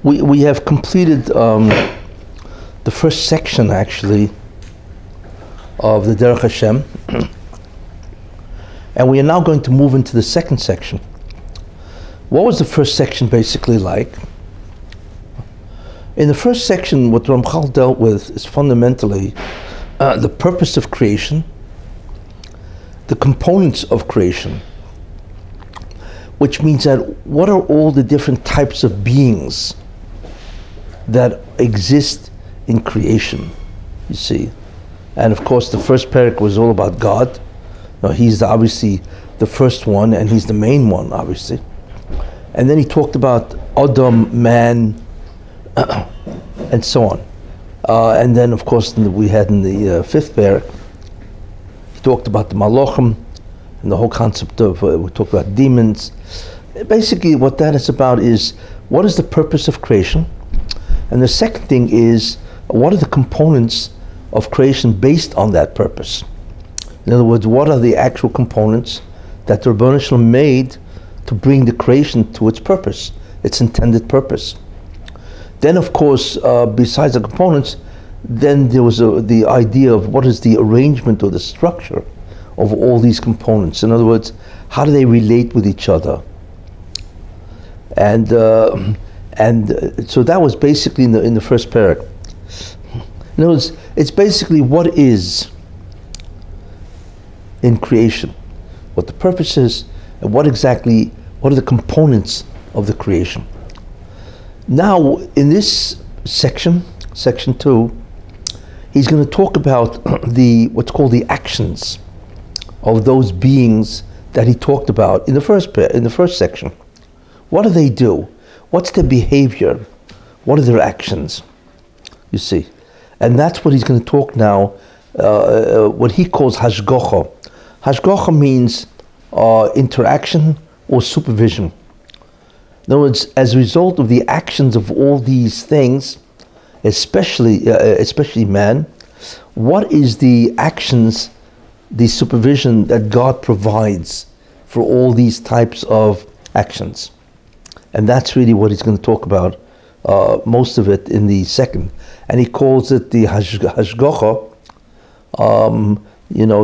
We have completed the first section, actually, of the Derech Hashem, and we are now going to move into the second section. What was the first section basically like? In the first section, what Ramchal dealt with is fundamentally the purpose of creation, the components of creation, which means that what are all the different types of beings that exist in creation, you see. And of course the first parak was all about God. Now, he's obviously the first one and he's the main one, obviously. And then he talked about Adam, man, and so on. And then of course we had in the fifth parak, he talked about the Malachim and the whole concept of, we talked about demons. Basically what that is about is, what is the purpose of creation? And the second thing is, what are the components of creation based on that purpose? In other words, what are the actual components that the Rabbi made to bring the creation to its purpose, its intended purpose? Then of course, besides the components, then there was the idea of what is the arrangement or the structure of all these components. In other words, how do they relate with each other? And so that was basically in the first parak. In other words, it's basically what is in creation, what the purpose is, and what are the components of the creation. Now, in this section, section 2, he's going to talk about what's called the actions of those beings that he talked about in the first section. What do they do? What's their behavior? What are their actions? You see, and that's what he's going to talk now. What he calls Hashgacha. Hashgacha means interaction or supervision. In other words, as a result of the actions of all these things, especially man, what is the actions, the supervision that God provides for all these types of actions? And that's really what he's going to talk about, most of it in the second. And he calls it the Hashgacha,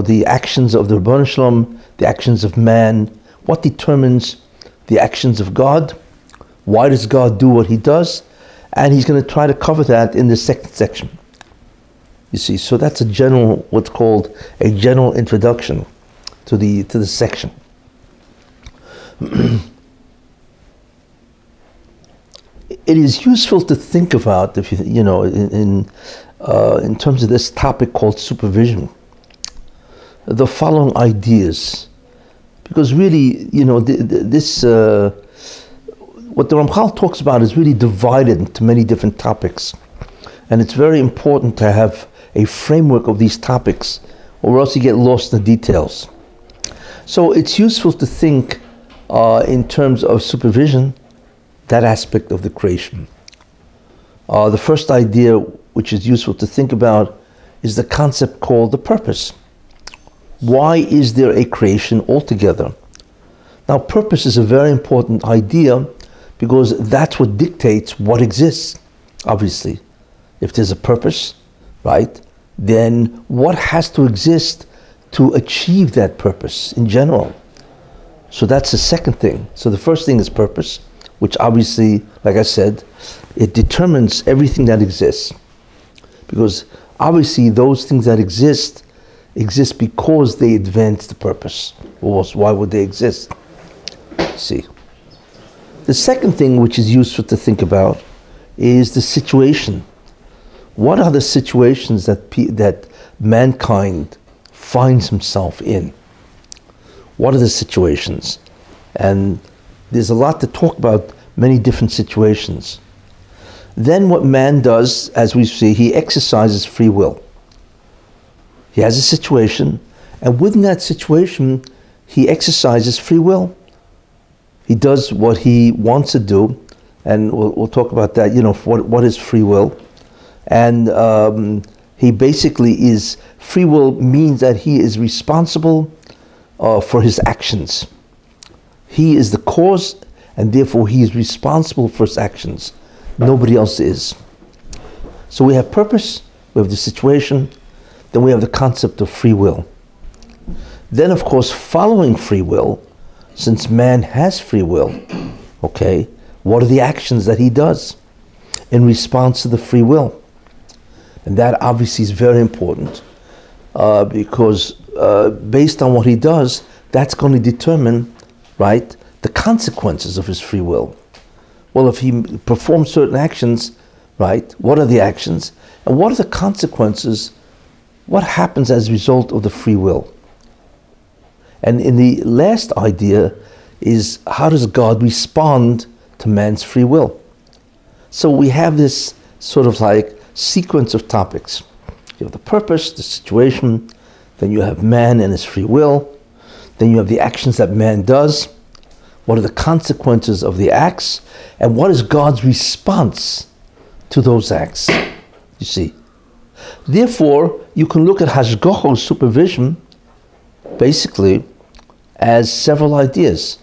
the actions of the Rebbeinu Shalom, the actions of man. What determines the actions of God? Why does God do what he does? And he's going to try to cover that in the second section. You see, so that's a general, what's called a general introduction to the section. It is useful to think about, if in terms of this topic called supervision, the following ideas, because really, this what the Ramchal talks about is really divided into many different topics, and it's very important to have a framework of these topics, or else you get lost in the details. So it's useful to think in terms of supervision, that aspect of the creation. The first idea which is useful to think about is the concept called the purpose. Why is there a creation altogether? Now, purpose is a very important idea because that's what dictates what exists, obviously. If there's a purpose, right, then what has to exist to achieve that purpose in general? So that's the second thing. So the first thing is purpose, which obviously, like I said, it determines everything that exists. Because obviously those things that exist because they advance the purpose. Or else why would they exist? See. The second thing which is useful to think about is the situation. What are the situations that mankind finds himself in? What are the situations? And there's a lot to talk about, many different situations. Then what man does, as we see, he exercises free will. He has a situation, and within that situation, he exercises free will. He does what he wants to do, and we'll talk about that, what is free will. And he basically is, free will means that he is responsible for his actions. He is the cause, and therefore he is responsible for his actions. nobody else is. So we have purpose, we have the situation, then we have the concept of free will. Then, of course, following free will, since man has free will, okay, what are the actions that he does in response to the free will? And that obviously is very important because based on what he does, that's going to determine, right, the consequences of his free will. Well, if he performs certain actions, right, what are the actions? And what are the consequences? What happens as a result of the free will? And in the last idea is, how does God respond to man's free will? So we have this sort of like sequence of topics. You have the purpose, the situation, then you have man and his free will, then you have the actions that man does, what are the consequences of the acts, and what is God's response to those acts, you see. Therefore, you can look at Hashgacha's supervision basically as several ideas.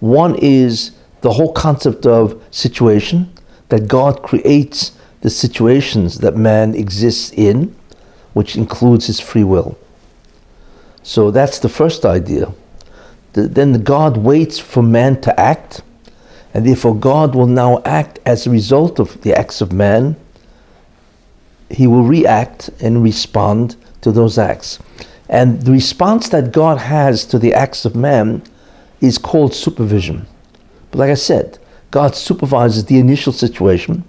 One is the whole concept of situation, that God creates the situations that man exists in, which includes his free will. So that's the first idea. Then God waits for man to act, and therefore God will now act as a result of the acts of man. He will react and respond to those acts. And the response that God has to the acts of man is called supervision. But like I said, God supervises the initial situation,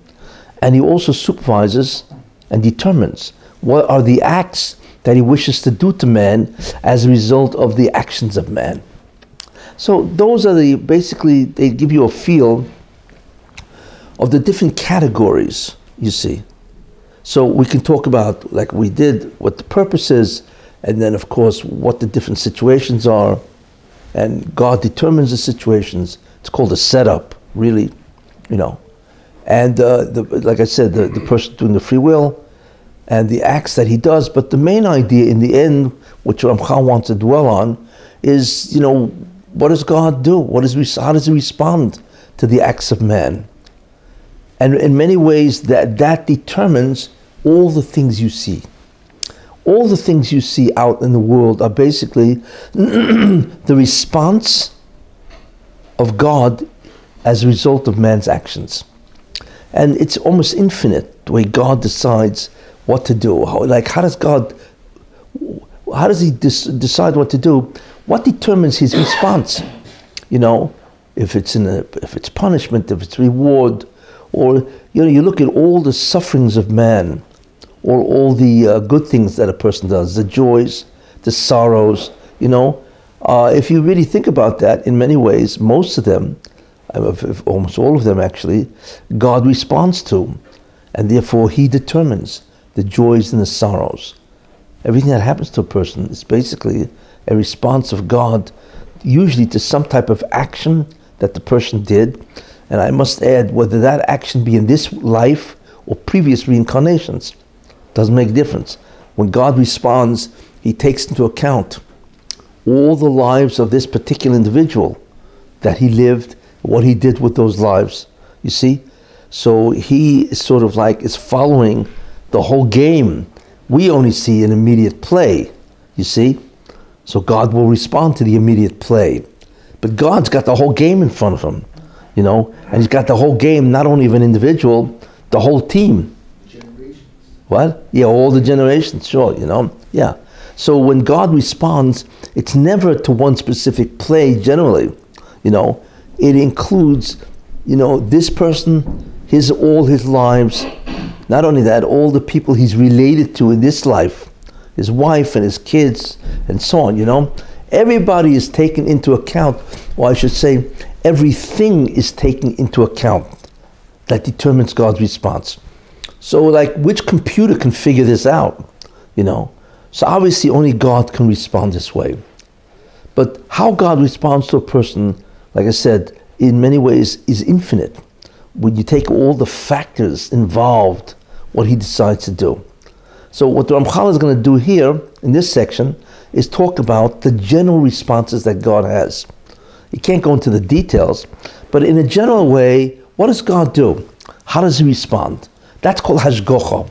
and he also supervises and determines what are the acts that he wishes to do to man as a result of the actions of man. So those are basically, they give you a feel of the different categories, you see. So we can talk about, like we did, what the purpose is, and then of course what the different situations are, and God determines the situations. It's called a setup, really, you know. And like I said, the person doing the free will, and the acts that he does. But the main idea in the end, which Ramchal wants to dwell on, is, you know, what does God do? How does he respond to the acts of man? And in many ways, that determines all the things you see. All the things you see out in the world are basically the response of God as a result of man's actions. And it's almost infinite, the way God decides what to do. How does he decide what to do? What determines his response? You know, if it's punishment, if it's reward, or, you know, you look at all the sufferings of man, or all the good things that a person does, the joys, the sorrows, you know. If you really think about that, in many ways, most of them, almost all of them actually, God responds to, and therefore he determines the joys and the sorrows. Everything that happens to a person is basically a response of God, usually to some type of action that the person did. And I must add, whether that action be in this life or previous reincarnations, doesn't make a difference. When God responds, he takes into account all the lives of this particular individual that he lived, what he did with those lives, you see? So he is sort of like is following the whole game. We only see an immediate play, you see? So God will respond to the immediate play. But God's got the whole game in front of him, you know? And he's got the whole game, not only of an individual, the whole team. Generations. What? Yeah, all the generations, sure, you know? Yeah. So when God responds, it's never to one specific play generally, you know? It includes, you know, this person, all his lives. Not only that, all the people he's related to in this life, his wife and his kids and so on, you know. Everybody is taken into account, or I should say, everything is taken into account that determines God's response. So like, which computer can figure this out, you know? So obviously only God can respond this way. But how God responds to a person, like I said, in many ways is infinite. When you take all the factors involved, what he decides to do. So what the Ramchal is going to do here, in this section, is talk about the general responses that God has. He can't go into the details, but in a general way, what does God do? How does he respond? That's called Hashgacha.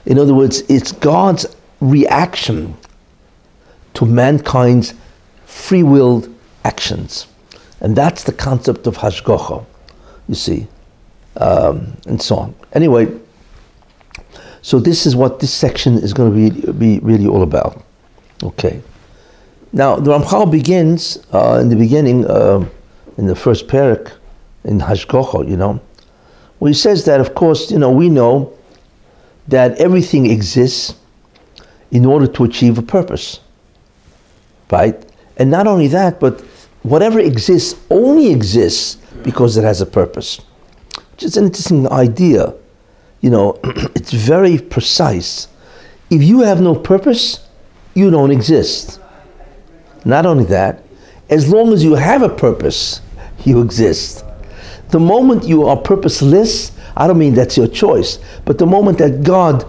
In other words, it's God's reaction to mankind's free-willed actions. And that's the concept of Hashgacha, you see, and so on. Anyway, so this is what this section is going to be really all about. Okay. Now, the Ramchal begins in the beginning, in the first parak, in Hashgacha, where he says that, of course, we know that everything exists in order to achieve a purpose, right? And not only that, but whatever exists only exists because it has a purpose. Which is an interesting idea. It's very precise. If you have no purpose, you don't exist. Not only that, as long as you have a purpose, you exist. The moment you are purposeless, I don't mean that's your choice, but the moment that God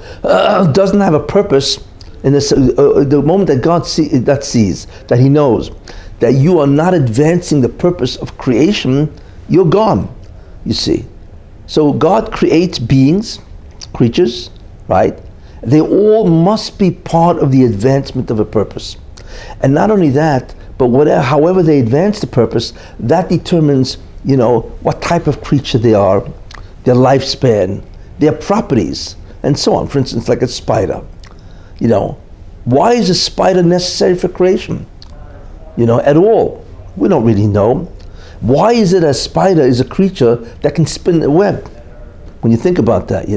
doesn't have a purpose, and the moment that God sees, that he knows, that you are not advancing the purpose of creation, you're gone, you see. So God creates beings, creatures, right? They all must be part of the advancement of a purpose. And not only that, but however they advance the purpose, that determines, what type of creature they are, their lifespan, their properties, and so on. For instance, like a spider. Why is a spider necessary for creation? At all? We don't really know. Why is it a spider is a creature that can spin a web? When you think about that,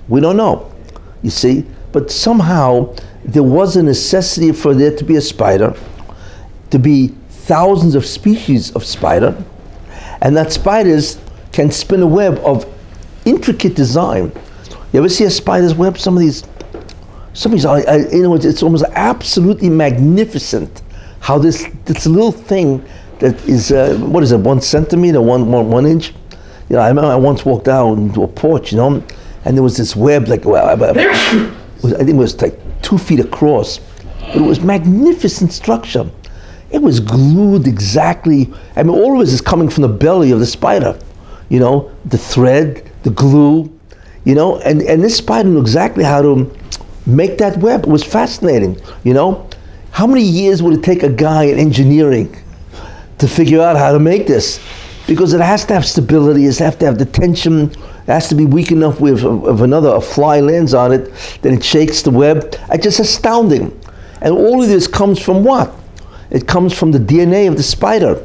we don't know. You see? But somehow there was a necessity for there to be a spider, to be thousands of species of spider, and that spiders can spin a web of intricate design. You ever see a spider's web? Some of these it's almost absolutely magnificent how this little thing that is, 1 centimeter, one inch? I remember I once walked out into a porch, and there was this web, I think it was like 2 feet across. But it was magnificent structure. It was glued exactly. All of this is coming from the belly of the spider. The thread, the glue, and this spider knew exactly how to make that web. It was fascinating, How many years would it take a guy in engineering to figure out how to make this? Because it has to have stability, it has to have the tension, it has to be weak enough if a fly lands on it, then it shakes the web. It's just astounding. And all of this comes from what? It comes from the DNA of the spider.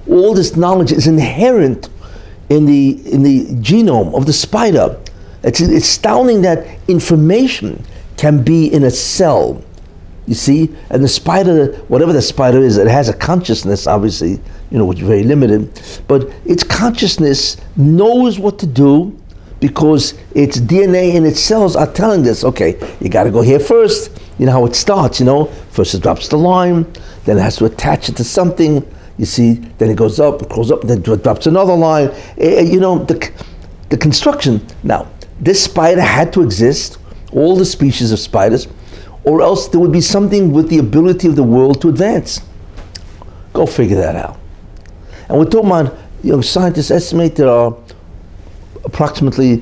All this knowledge is inherent in the genome of the spider. It's astounding that information can be in a cell. You see, and the spider, whatever the spider is, it has a consciousness, obviously, which is very limited, but its consciousness knows what to do because its DNA and its cells are telling this, okay, you got to go here first. You know how it starts, First it drops the line, then it has to attach it to something, you see, then it goes up, then it drops another line. The construction. Now, this spider had to exist, all the species of spiders, or else there would be something with the ability of the world to advance. Go figure that out. And we're talking about, scientists estimate there are approximately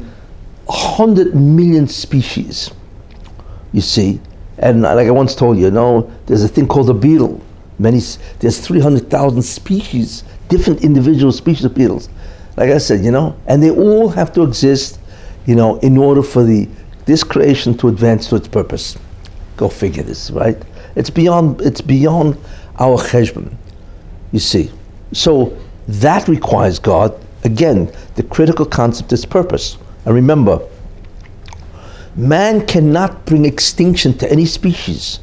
100 million species, you see. And like I once told you, there's a thing called a beetle. There's 300,000 species, different individual species of beetles. Like I said, and they all have to exist, in order for this creation to advance to its purpose. Go figure this, right? It's beyond our cheshbon, you see. So that requires God, again, the critical concept is purpose. And remember, man cannot bring extinction to any species.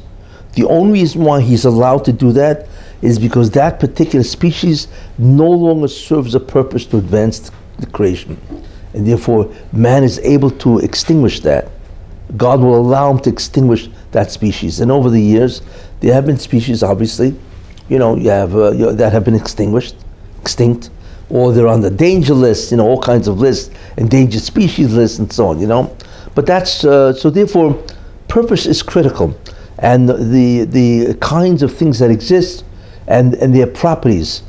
The only reason why he's allowed to do that is because that particular species no longer serves a purpose to advance the creation. And therefore, man is able to extinguish that. God will allow him to extinguish that species. And over the years, there have been species, obviously, that have been extinct, or they're on the danger list, all kinds of lists, endangered species lists, and so on, But that's, so therefore, purpose is critical. And the kinds of things that exist and their properties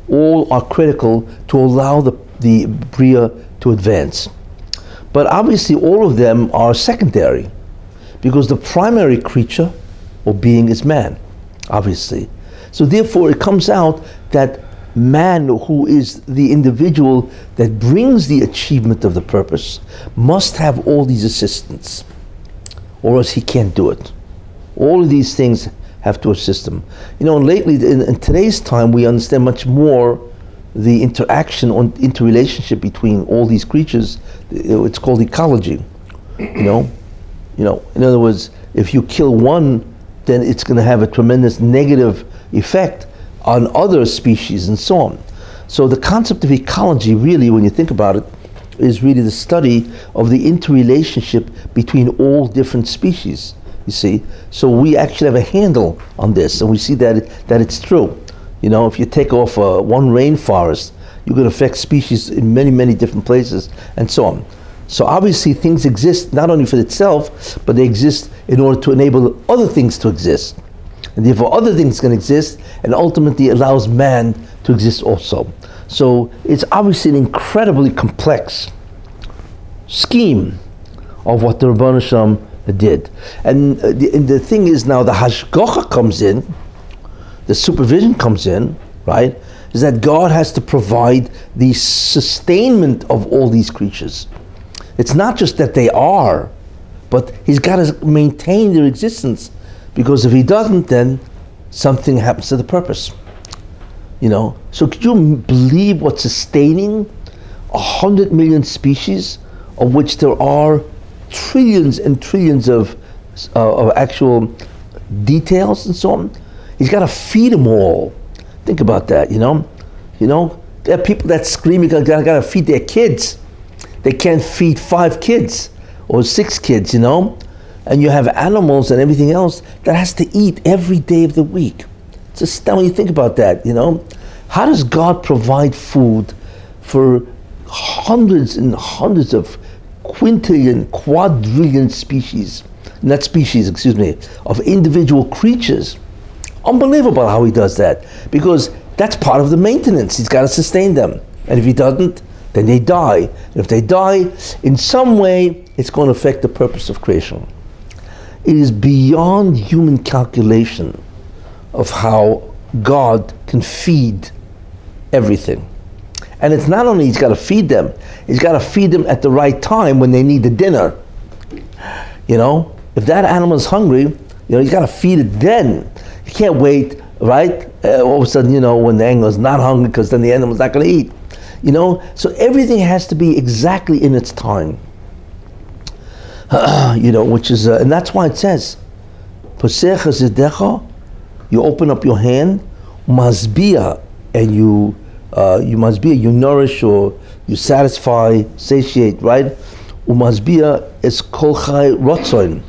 all are critical to allow the Bria to advance. But obviously all of them are secondary, because the primary creature or being is man, obviously. So therefore it comes out that man, who is the individual that brings the achievement of the purpose, must have all these assistants, or else he can't do it. All of these things have to assist him. You know, lately, in today's time, we understand much more the interaction or interrelationship between all these creatures. It's called ecology. You know, in other words, if you kill one, then it's going to have a tremendous negative effect on other species and so on. So the concept of ecology, really, when you think about it, is really the study of the interrelationship between all different species, you see. So we actually have a handle on this, and we see that it's true. You know, if you take off one rainforest, you're going to affect species in many, many different places, and so on. So obviously things exist not only for itself, but they exist in order to enable other things to exist. And therefore other things can exist, and ultimately allows man to exist also. So it's obviously an incredibly complex scheme of what the Rabbi Hashem did. And the thing is now, the Hashgacha comes in, the supervision comes in, right? Is that God has to provide the sustainment of all these creatures. It's not just that they are, but he's got to maintain their existence, because if he doesn't, then something happens to the purpose. You know, so could you believe what's sustaining 100 million species, of which there are trillions and trillions of actual details and so on? He's got to feed them all. Think about that. You know, there are people that screaming, got to feed their kids. They can't feed 5 kids or 6 kids. You know, and you have animals and everything else that has to eat every day of the week. It's astounding when you think about that, you know. How does God provide food for hundreds and hundreds of quintillion, quadrillion species, not species, excuse me, of individual creatures? Unbelievable how he does that, because that's part of the maintenance. He's got to sustain them. And if he doesn't, then they die. And if they die, in some way, it's going to affect the purpose of creation. It is beyond human calculation of how God can feed everything. And it's not only he's got to feed them, he's got to feed them at the right time when they need the dinner. You know, if that animal is hungry, you know, he's got to feed it then. You can't wait, right? All of a sudden, you know, when the animal is not hungry, because then the animal's not going to eat. You know, so everything has to be exactly in its time. You know, which is, and that's why it says, you open up your hand, masbia, and you masbia, you nourish or you satisfy, satiate, right? Umasbia is kol chai rotzoin.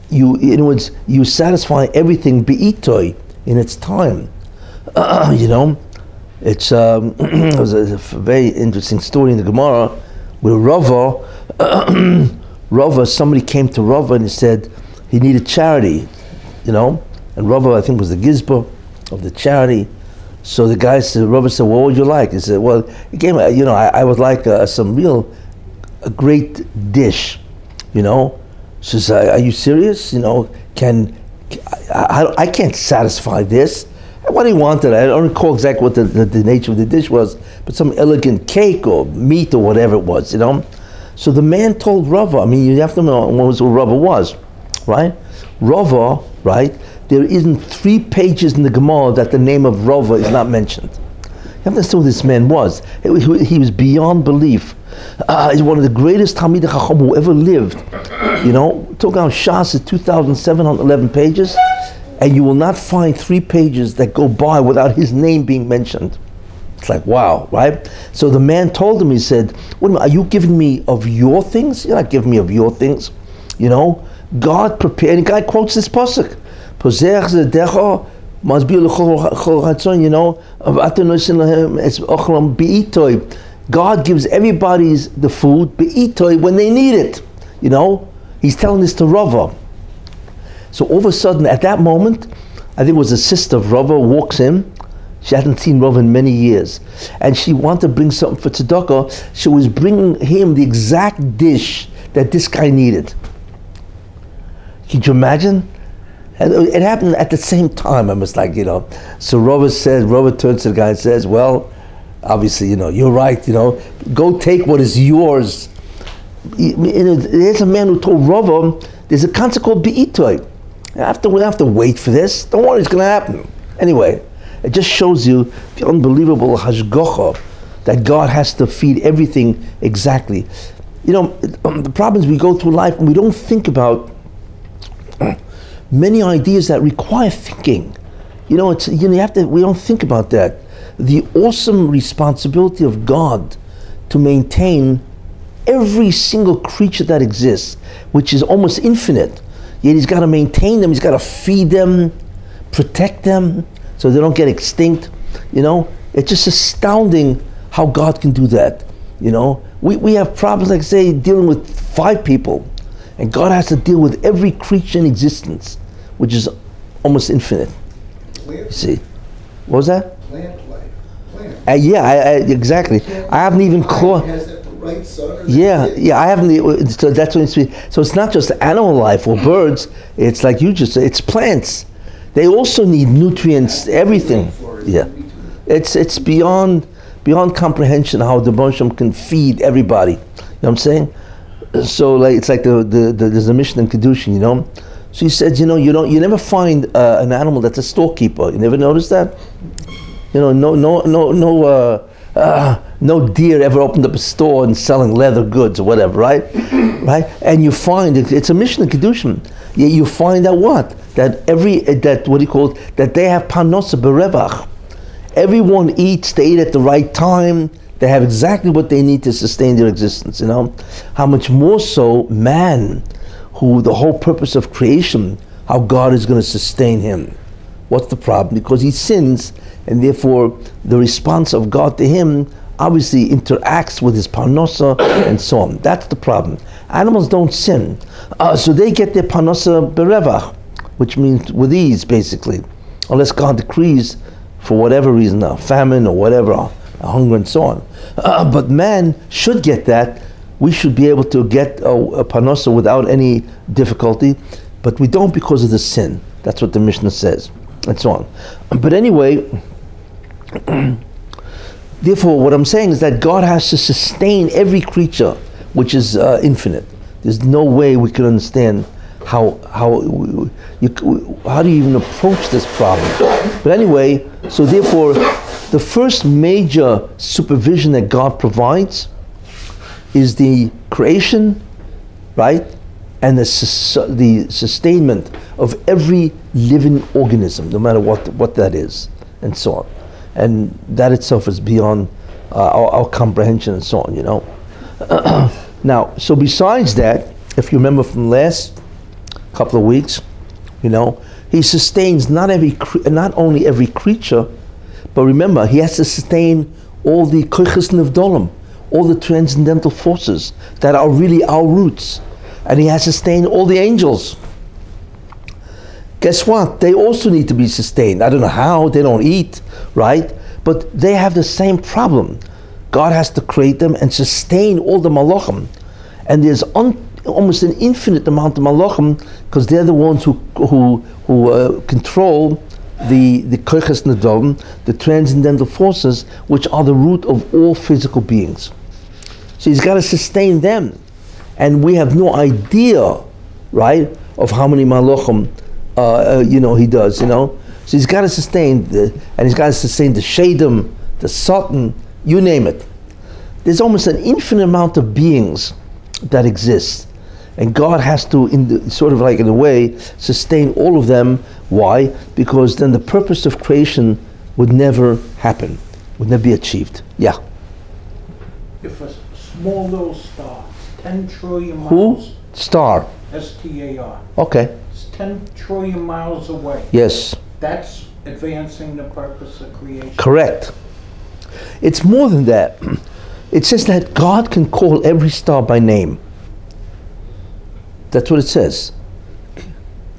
You, in other words, you satisfy everything be'itoi, in its time. You know, it's it was a very interesting story in the Gemara where Rava, somebody came to Rava and he said he needed charity, you know, and Rava, I think, was the gizba of the charity. So the guy said, Rava said, "What would you like?" He said, "Well, he came, you know, I would like some a great dish, you know." She says, "Are you serious? You know, I can't satisfy this." What he wanted, I don't recall exactly what the nature of the dish was, but some elegant cake or meat or whatever it was, you know. So the man told Rava, I mean, you have to know what Rava was, right? Rava, right? There isn't 3 pages in the Gemara that the name of Rava is not mentioned. You have to understand who this man was. He was beyond belief. He's one of the greatest Talmidei Chacham who ever lived. You know, talking about Shas is 2,711 pages, and you will not find 3 pages that go by without his name being mentioned. It's like, wow, right? So the man told him, he said, "Wait a minute, are you giving me of your things? You're not giving me of your things. You know, God prepared," and the guy quotes this pasuk, you know, God gives everybody's the food be'itoi when they need it. You know, he's telling this to Rava. So all of a sudden, at that moment, I think it was the sister of Rava walks in. She hadn't seen Rav in many years. And she wanted to bring something for tzedakah. She was bringing him the exact dish that this guy needed. Could you imagine? And it happened at the same time. I was like, So Rav turns to the guy and says, well, obviously, you're right, go take what is yours. There's a man who told Rav, there's a concept called be'itoy. We don't have to wait for this. Don't worry, it's going to happen. Anyway, it just shows you the unbelievable Hashgacha that God has to feed everything exactly. The problem is we go through life and we don't think about many ideas that require thinking. We don't think about that. The awesome responsibility of God to maintain every single creature that exists, which is almost infinite. Yet he's got to maintain them, he's got to feed them, protect them, so they don't get extinct. It's just astounding how God can do that. We have problems, like say, dealing with 5 people, and God has to deal with every creature in existence, which is almost infinite. You see, what was that? Plant life. Exactly. I haven't even caught. Right, I haven't. So that's what it's. So it's not just animal life or birds. It's like you just said. It's plants. They also need nutrients. Everything. Yeah, it's beyond comprehension how the Moshe can feed everybody. You know what I'm saying? So it's like there's a mission in Kedushin. So he said, you never find an animal that's a storekeeper. You never notice that? No deer ever opened up a store and selling leather goods or whatever, right? Right? And you find it's a mission in Kedushin. Yet you find out that that they have panosa berevach. Everyone eats. They eat at the right time. They have exactly what they need to sustain their existence. How much more so man, who the whole purpose of creation, how God is going to sustain him. What's the problem? Because he sins, and therefore the response of God to him obviously interacts with his parnosa and so on. That's the problem. Animals don't sin, so they get their parnosa berevach, which means with ease, basically, unless God decrees for whatever reason, a famine or whatever, a hunger and so on. But man should get that. We should be able to get a parnosa without any difficulty, but we don't because of the sin. That's what the Mishnah says, and so on. But anyway, therefore, what I'm saying is that God has to sustain every creature, which is infinite. There's no way we can understand how do you even approach this problem. But anyway, so therefore, the first major supervision that God provides is the creation, right, and the sustainment of every living organism, no matter what that is, and so on. And that itself is beyond our comprehension and so on, Now, so besides that, if you remember from the last couple of weeks, he sustains not only every creature, but remember, he has to sustain all the koiches nevdolim, all the transcendental forces that are really our roots. And he has sustained all the angels. Guess what? They also need to be sustained. I don't know how, they don't eat, right? But they have the same problem. God has to create them and sustain all the malachim. And there's almost an infinite amount of malachim, because they're the ones who control the koiches nedolim, the transcendental forces, which are the root of all physical beings. So he's got to sustain them. And we have no idea, right, of how many malachim he does, So he's got to sustain, and he's got to sustain the Shadim, the Satan, you name it. There's almost an infinite amount of beings that exist. And God has to, in a way, sustain all of them. Why? Because then the purpose of creation would never happen, would never be achieved. Yeah. If a small little star, 10 trillion miles... Who? Star. S-T-A-R. Okay. It's 10 trillion miles away. Yes. That's advancing the purpose of creation. Correct. It's more than that. It says that God can call every star by name. That's what it says.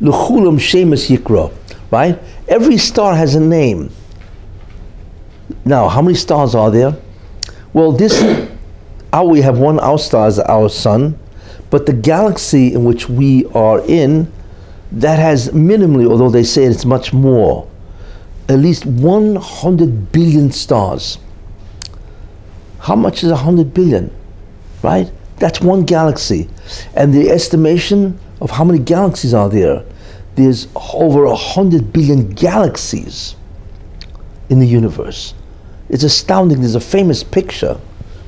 L'chulam shemus yikra. Right? Every star has a name. Now, how many stars are there? Well, we have one, our star is our sun, but the galaxy in which we are in, that has minimally, although they say it's much more, at least 100 billion stars. How much is 100 billion, right? That's one galaxy. And the estimation of how many galaxies are there, there's over 100 billion galaxies in the universe. It's astounding. There's a famous picture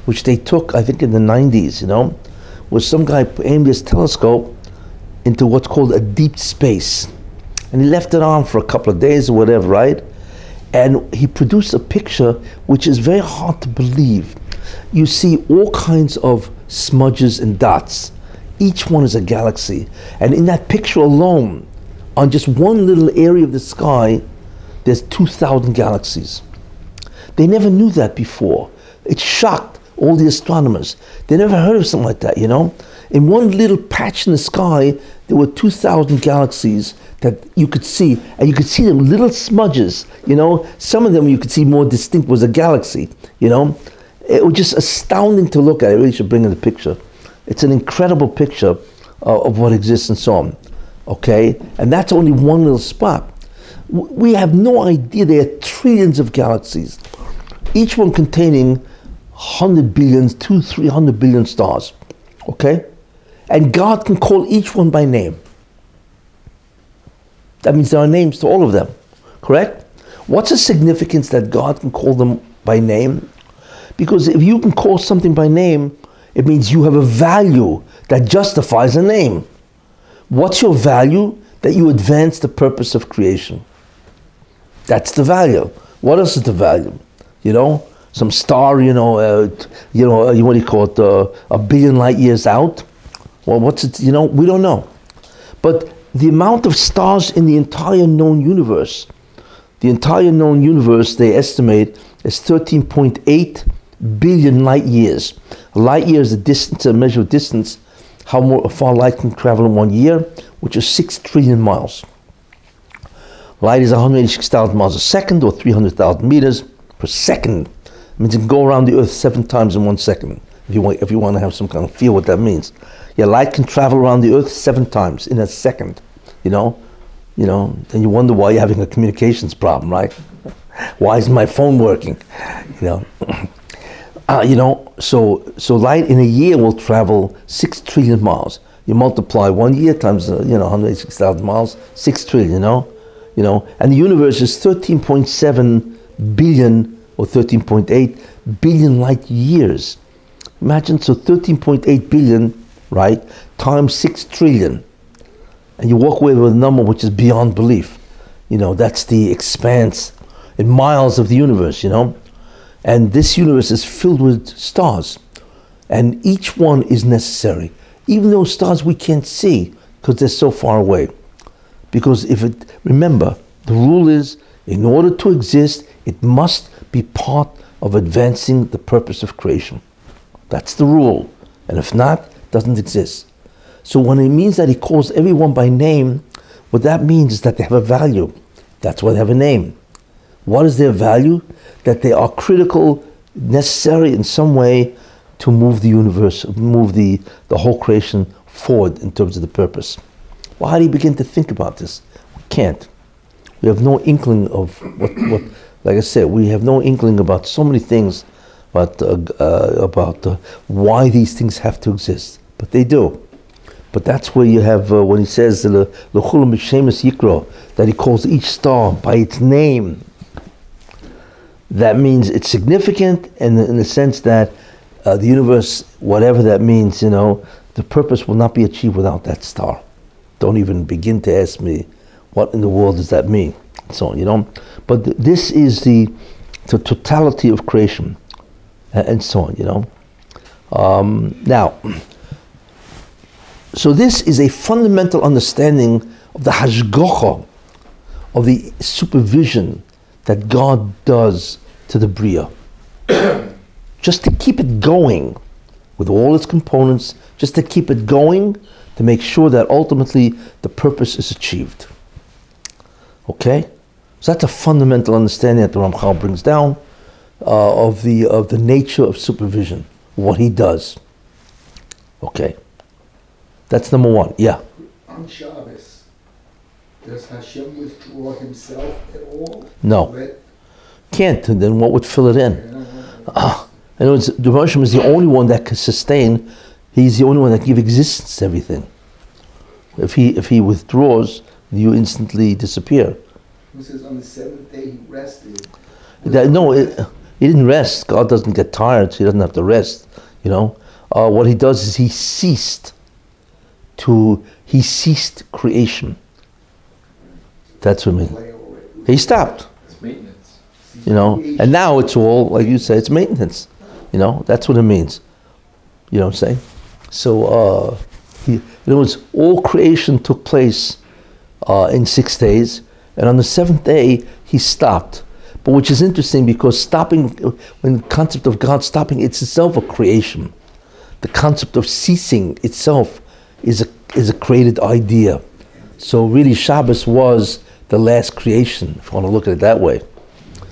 which they took, I think in the 90s, where some guy aimed his telescope into what's called a deep space. And he left it on for a couple of days or whatever, right? And he produced a picture which is very hard to believe. You see all kinds of smudges and dots. Each one is a galaxy. And in that picture alone, on just one little area of the sky, there's 2,000 galaxies. They never knew that before. It shocked all the astronomers. They never heard of something like that, In one little patch in the sky, there were 2,000 galaxies that you could see, and you could see them little smudges, Some of them you could see more distinct was a galaxy, It was just astounding to look at. I really should bring in the picture. It's an incredible picture of what exists and so on, okay? And that's only one little spot. We have no idea there are trillions of galaxies, each one containing 100 billion, 200-300 billion stars, okay? And God can call each one by name. That means there are names to all of them, correct? What's the significance that God can call them by name? Because if you can call something by name, it means you have a value that justifies a name. What's your value? That you advance the purpose of creation. That's the value. What else is the value? Some star, what do you call it, a billion light years out? Well, what's it, we don't know. But the amount of stars in the entire known universe, they estimate is 13.8 billion light years. A light year is a distance, a measure of distance, how far light can travel in 1 year, which is 6 trillion miles. Light is 186,000 miles a second, or 300,000 meters per second. It means it can go around the Earth 7 times in 1 second, if you want to have some kind of feel what that means. Yeah, light can travel around the Earth 7 times in a second, then you wonder why you're having a communications problem, right? Why isn't my phone working? So light in a year will travel 6 trillion miles. You multiply 1 year times 186,000 miles, 6 trillion, and the universe is 13.7 billion or 13.8 billion light years. Imagine, so 13.8 billion, right, times 6 trillion. And you walk away with a number which is beyond belief. That's the expanse in miles of the universe, And this universe is filled with stars. And each one is necessary. Even those stars we can't see because they're so far away. Because remember, the rule is, in order to exist, it must be part of advancing the purpose of creation. That's the rule. And if not, it doesn't exist. So when it means that he calls everyone by name, what that means is that they have a value. That's why they have a name. What is their value? That they are critical, necessary in some way to move the universe, move the whole creation forward in terms of the purpose. Well, how do you begin to think about this? We can't. We have no inkling of what like I said, we have no inkling about so many things, about why these things have to exist. But they do. But that's where you have, when he says, that he calls each star by its name. That means it's significant, and in the sense that the universe, whatever that means, the purpose will not be achieved without that star. Don't even begin to ask me, what in the world does that mean? And so on, But this is the totality of creation, and so on, Now, so this is a fundamental understanding of the Hashgacha, of the supervision that God does to the Bria. Just to keep it going with all its components, just to keep it going, to make sure that ultimately the purpose is achieved. Okay? So that's a fundamental understanding that the Ramchal brings down. of the nature of supervision, what he does. Okay, that's number one. Yeah. On Shabbos, does Hashem withdraw himself at all? No, can't. And then what would fill it in? In other words, the Hashem is the only one that can sustain. He's the only one that gives existence to everything. If he withdraws, you instantly disappear. He says on the seventh day he rested. He didn't rest. God doesn't get tired, so he doesn't have to rest. What he does is he ceased creation. That's what I mean. He stopped. It's maintenance. And now it's all, like you say, it's maintenance. That's what it means. You know what I'm saying? So, in other words, all creation took place in 6 days, and on the seventh day he stopped. But which is interesting, because stopping, when the concept of God stopping, it's itself a creation. The concept of ceasing itself is a created idea. So really Shabbos was the last creation, if you want to look at it that way.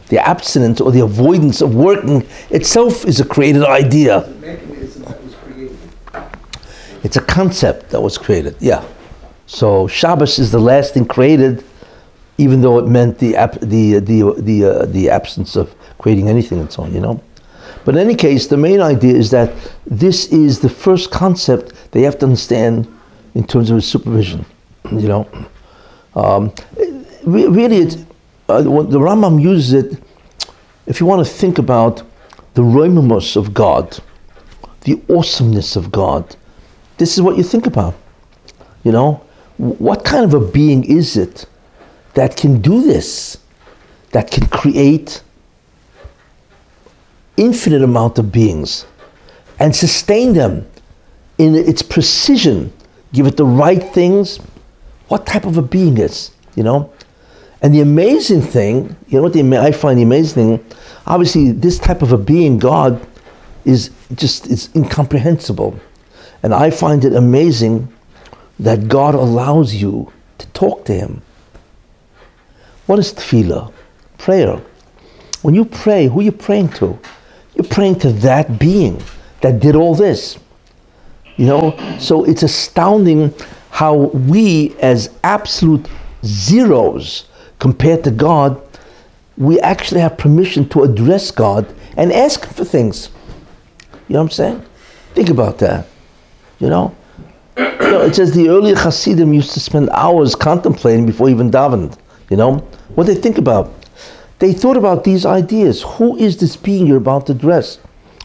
The abstinence or the avoidance of working itself is a created idea. It's a mechanism that was created. It's a concept that was created, yeah. So Shabbos is the last thing created, even though it meant the absence of creating anything and so on, But in any case, the main idea is that this is the first concept that you have to understand in terms of supervision, Really, the Rambam uses it, if you want to think about the roimimus of God, the awesomeness of God, this is what you think about. What kind of a being is it that can do this, that can create infinite amount of beings and sustain them in its precision, give it the right things? What type of a being is, And the amazing thing, I find the amazing thing, obviously this type of a being, God, is incomprehensible. And I find it amazing that God allows you to talk to him. What is tefillah? Prayer. When you pray, who are you praying to? You're praying to that being that did all this. So it's astounding how we, as absolute zeros compared to God, we actually have permission to address God and ask him for things. You know what I'm saying? Think about that. It says the earlier Hasidim used to spend hours contemplating before even davened. What they think about? They thought about these ideas. Who is this being you're about to address?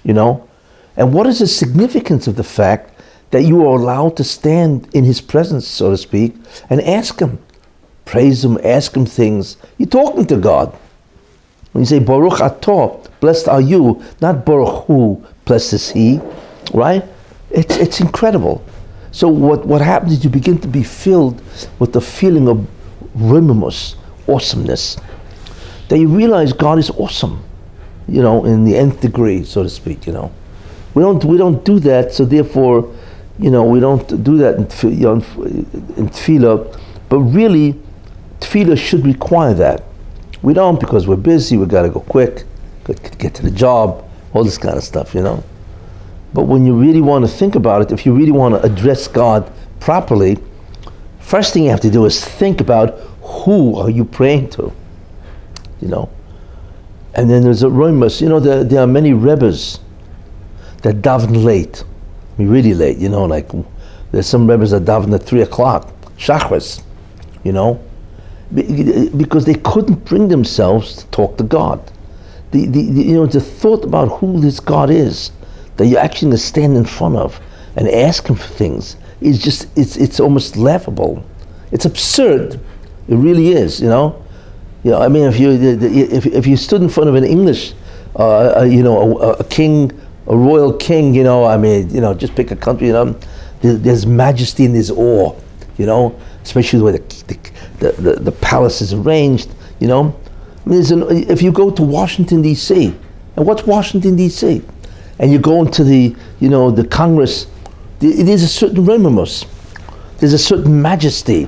And what is the significance of the fact that you are allowed to stand in his presence, so to speak, and ask him, praise him, ask him things? You're talking to God. When you say Baruch Atah, blessed are you, not Baruch Hu, blessed is he, right? It's incredible. So what happens is you begin to be filled with the feeling of rimimus, awesomeness, that you realize God is awesome, in the nth degree, so to speak. We don't do that, so therefore, we don't do that in tefillah, but really, tefillah should require that. We don't, because we're busy, we got to go quick, get to the job, all this kind of stuff, But when you really want to think about it, if you really want to address God properly, first thing you have to do is think about who are you praying to, And then there's a roimus. There are many rebbes that daven late, really late. Like there's some rebbes that daven at 3 o'clock, shachris, because they couldn't bring themselves to talk to God. The thought about who this God is, that you're actually going to stand in front of and ask him for things, is just, it's almost laughable. It's absurd. It really is, I mean, if you stood in front of an English, a king, a royal king, just pick a country, there's majesty and there's awe, especially the way the palace is arranged, I mean, if you go to Washington, D.C., and what's Washington, D.C.? And you go into the Congress, there's a certain remimus, there's a certain majesty.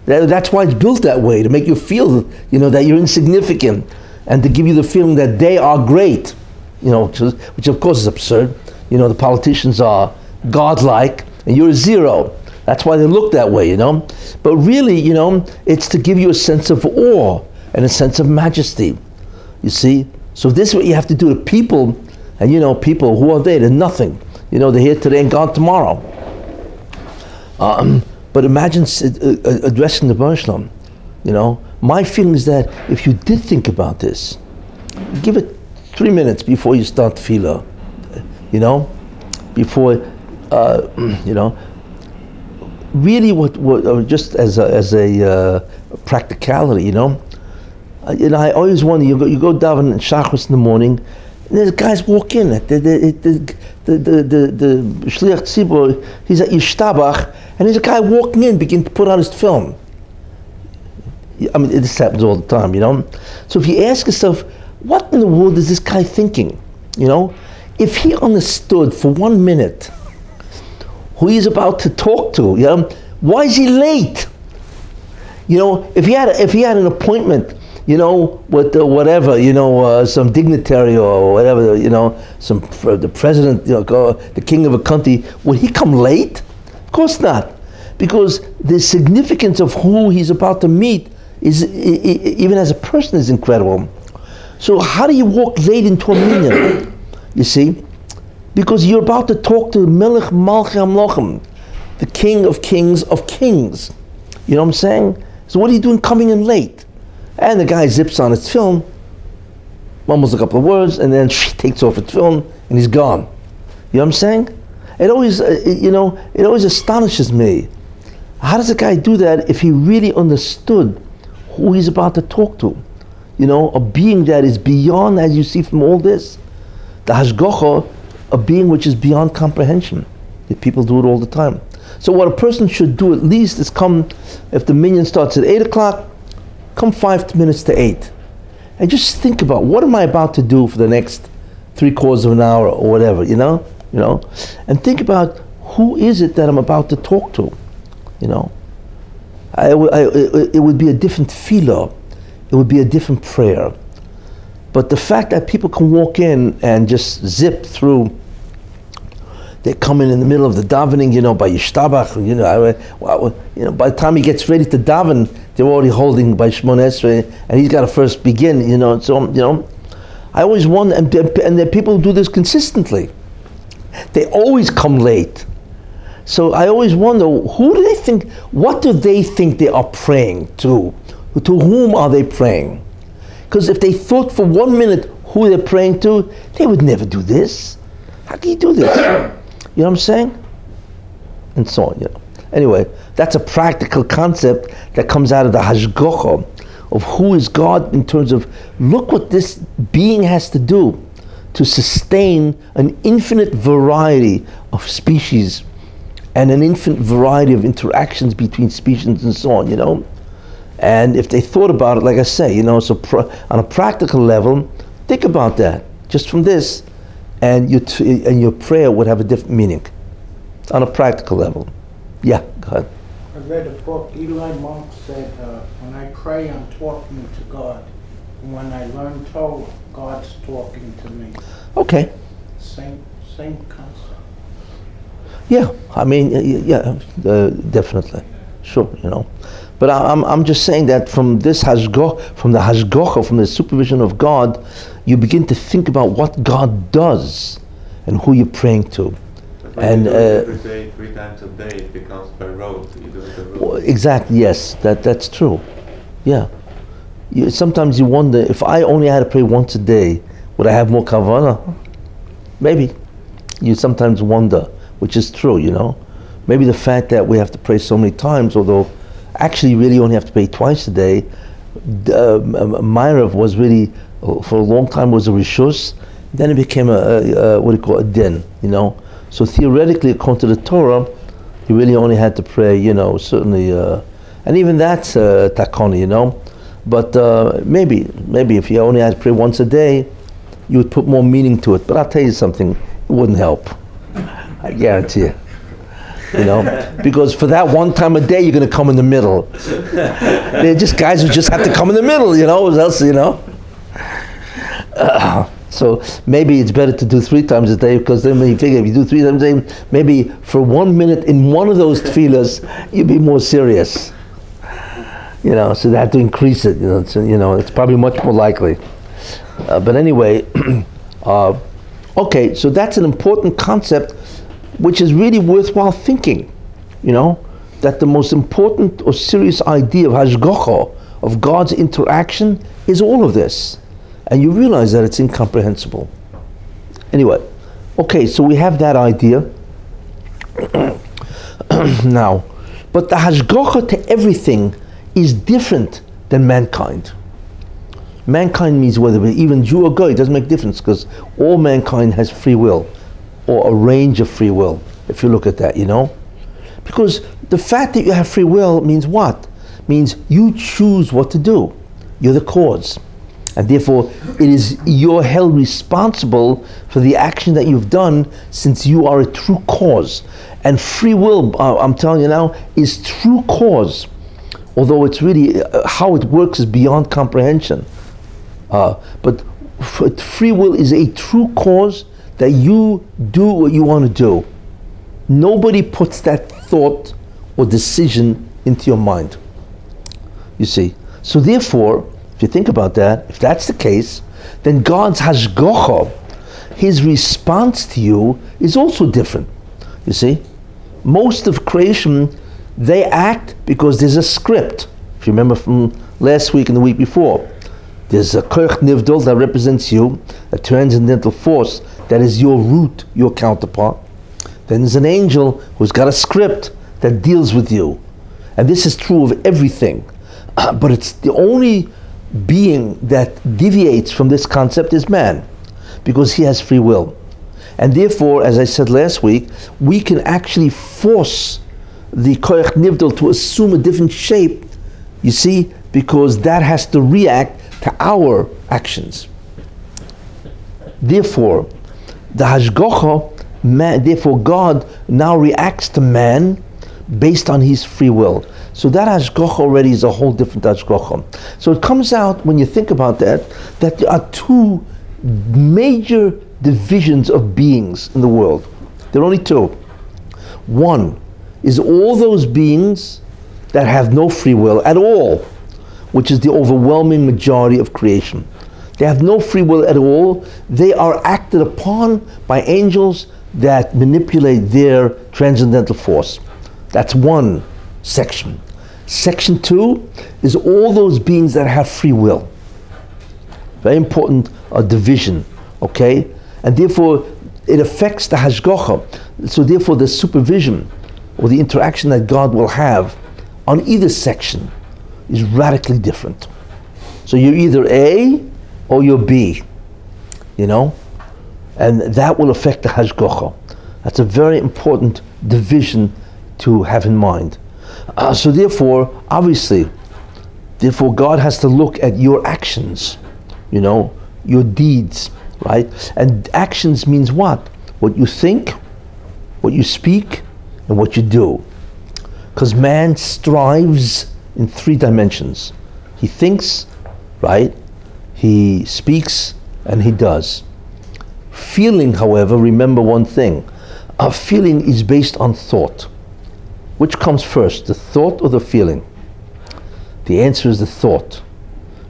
That's why it's built that way, to make you feel, that you're insignificant, and to give you the feeling that they are great. you know, which of course is absurd. You know, the politicians are godlike and you're a zero. That's why they look that way, you know. But really, you know, it's to give you a sense of awe and a sense of majesty, you see. So this is what you have to do to people, and you know, people, who are they? They're nothing. You know, they're here today and gone tomorrow. But imagine addressing the Baruch. You know, my feeling is that if you did think about this, give it 3 minutes before you start Tefillah, you know, before, you know, really what just as a practicality, you know, I always wonder, you go daven in Shachris in the morning, and there's guys walk in, the Shliach Tzibur, he's at Yishtabach, and there's a guy walking in, begin to put on his film. I mean, this happens all the time, you know. So if you ask yourself, what in the world is this guy thinking? You know, if he understood for 1 minute who he's about to talk to, you know, why is he late? You know, if he had an appointment, you know, with whatever, you know, some dignitary or whatever, you know, the president, you know, the king of a country, would he come late? Of course not, because the significance of who he's about to meet is, even as a person, is incredible. So how do you walk late into a minyan? You see, because you're about to talk to Melech Malchei Hamlochim, the King of Kings of Kings. You know what I'm saying? So what are you doing coming in late? And the guy zips on his film, mumbles a couple of words, and then takes off his film, and he's gone. You know what I'm saying? It always, you know, it always astonishes me. How does a guy do that if he really understood who he's about to talk to? You know, a being that is beyond, as you see from all this, the Hashgacha, a being which is beyond comprehension. People do it all the time. So what a person should do at least is come, if the minyan starts at 8 o'clock, come 5 minutes to 8. And just think about, what am I about to do for the next 3/4 of an hour or whatever, you know? And think about, who is it that I'm about to talk to, you know? It would be a different tefillah. It would be a different prayer. But the fact that people can walk in and just zip through, they come in the middle of the davening, you know, by Yishtabach, you know, by the time he gets ready to daven, they're already holding by Shmon Esrei, and he's got to first begin, you know. So, you know, I always wonder, and there are people who do this consistently. They always come late. So I always wonder, who do they think, what do they think they are praying to? To whom are they praying? Because if they thought for 1 minute who they're praying to, they would never do this. How can you do this? You know what I'm saying? And so on, you know. Anyway, that's a practical concept that comes out of the Hashgacha of who is God, in terms of, look what this being has to do to sustain an infinite variety of species and an infinite variety of interactions between species and so on, you know. And if they thought about it, like I say, you know, so on a practical level, think about that, just from this, and your prayer would have a different meaning, on a practical level. Yeah, go ahead. I read a book, Eli Monk said, when I pray, I'm talking to God. And when I learn Torah, God's talking to me. Okay. Same concept. Yeah, I mean, definitely, sure, you know. But I'm just saying that from this Hashgacha, from the Hashgacha, from the supervision of God, you begin to think about what God does and who you're praying to. But and you do it every day, 3 times a day, it becomes by rote. You do it by rote. Well, exactly. Yes, that's true. Yeah. Sometimes you wonder, if I only had to pray once a day, would I have more kavanah? Maybe. You sometimes wonder, which is true, you know. Maybe the fact that we have to pray so many times, although actually you really only have to pray twice a day. Ma'ariv was really, for a long time, was a rishus. Then it became a din, you know. So theoretically, according to the Torah, you really only had to pray, you know, certainly, and even that's takoni, you know. But maybe if you only had to pray once a day, you would put more meaning to it. But I'll tell you something, it wouldn't help. I guarantee you. You know, because for that one time a day, you're going to come in the middle. They're just guys who just have to come in the middle, you know, what else, you know. So maybe it's better to do 3 times a day, because then when you figure if you do 3 times a day, maybe for 1 minute in one of those tefillahs, you'll be more serious. So they have to increase it. So, it's probably much more likely. But anyway, okay, so that's an important concept, which is really worthwhile thinking. That the most important or serious idea of Hashgacha, of God's interaction, is all of this. And you realize that it's incomprehensible. Anyway, okay, so we have that idea. Now, but the Hashgacha to everything is different than mankind. Mankind means whether we're even Jew or Goy, it doesn't make a difference, because all mankind has free will, or a range of free will, if you look at that, Because the fact that you have free will means what? Means you choose what to do. You're the cause. And therefore, you're held responsible for the action that you've done, since you are a true cause. And free will, I'm telling you now, is true cause. Although it's really, how it works is beyond comprehension. But free will is a true cause that you do what you want to do. Nobody puts that thought or decision into your mind. You see. So therefore, if you think about that, if that's the case, then God's Hashgacha, His response to you, is also different. You see. Most of creation, they act because there's a script. If you remember from last week and the week before, there's a koach nivdal that represents you, a transcendental force that is your root, your counterpart. Then there's an angel who's got a script that deals with you. And this is true of everything. But it's the only being that deviates from this concept is man, because he has free will. And therefore, as I said last week, we can actually force the koach nivdal to assume a different shape, you see, because that has to react to our actions. Therefore, the Hashgacha, therefore God now reacts to man based on his free will. So that Hashgacha already is a whole different Hashgacha. So it comes out, when you think about that there are 2 major divisions of beings in the world. There are only 2. One is all those beings that have no free will at all, which is the overwhelming majority of creation. They have no free will at all. They are acted upon by angels that manipulate their transcendental force. That's one section. Section 2 is all those beings that have free will. Very important division, okay? And therefore, it affects the Hashgacha. So therefore, the supervision, or the interaction that God will have on either section, is radically different. So you're either A or you're B, and that will affect the Hashgacha. That's a very important division to have in mind. So therefore, obviously, God has to look at your actions, your deeds, right? And actions means what? What you think, what you speak, and what you do. Because man strives in 3 dimensions. He thinks, right? He speaks, and he does. Feeling, however, remember one thing. A feeling is based on thought. Which comes first, the thought or the feeling? The answer is the thought.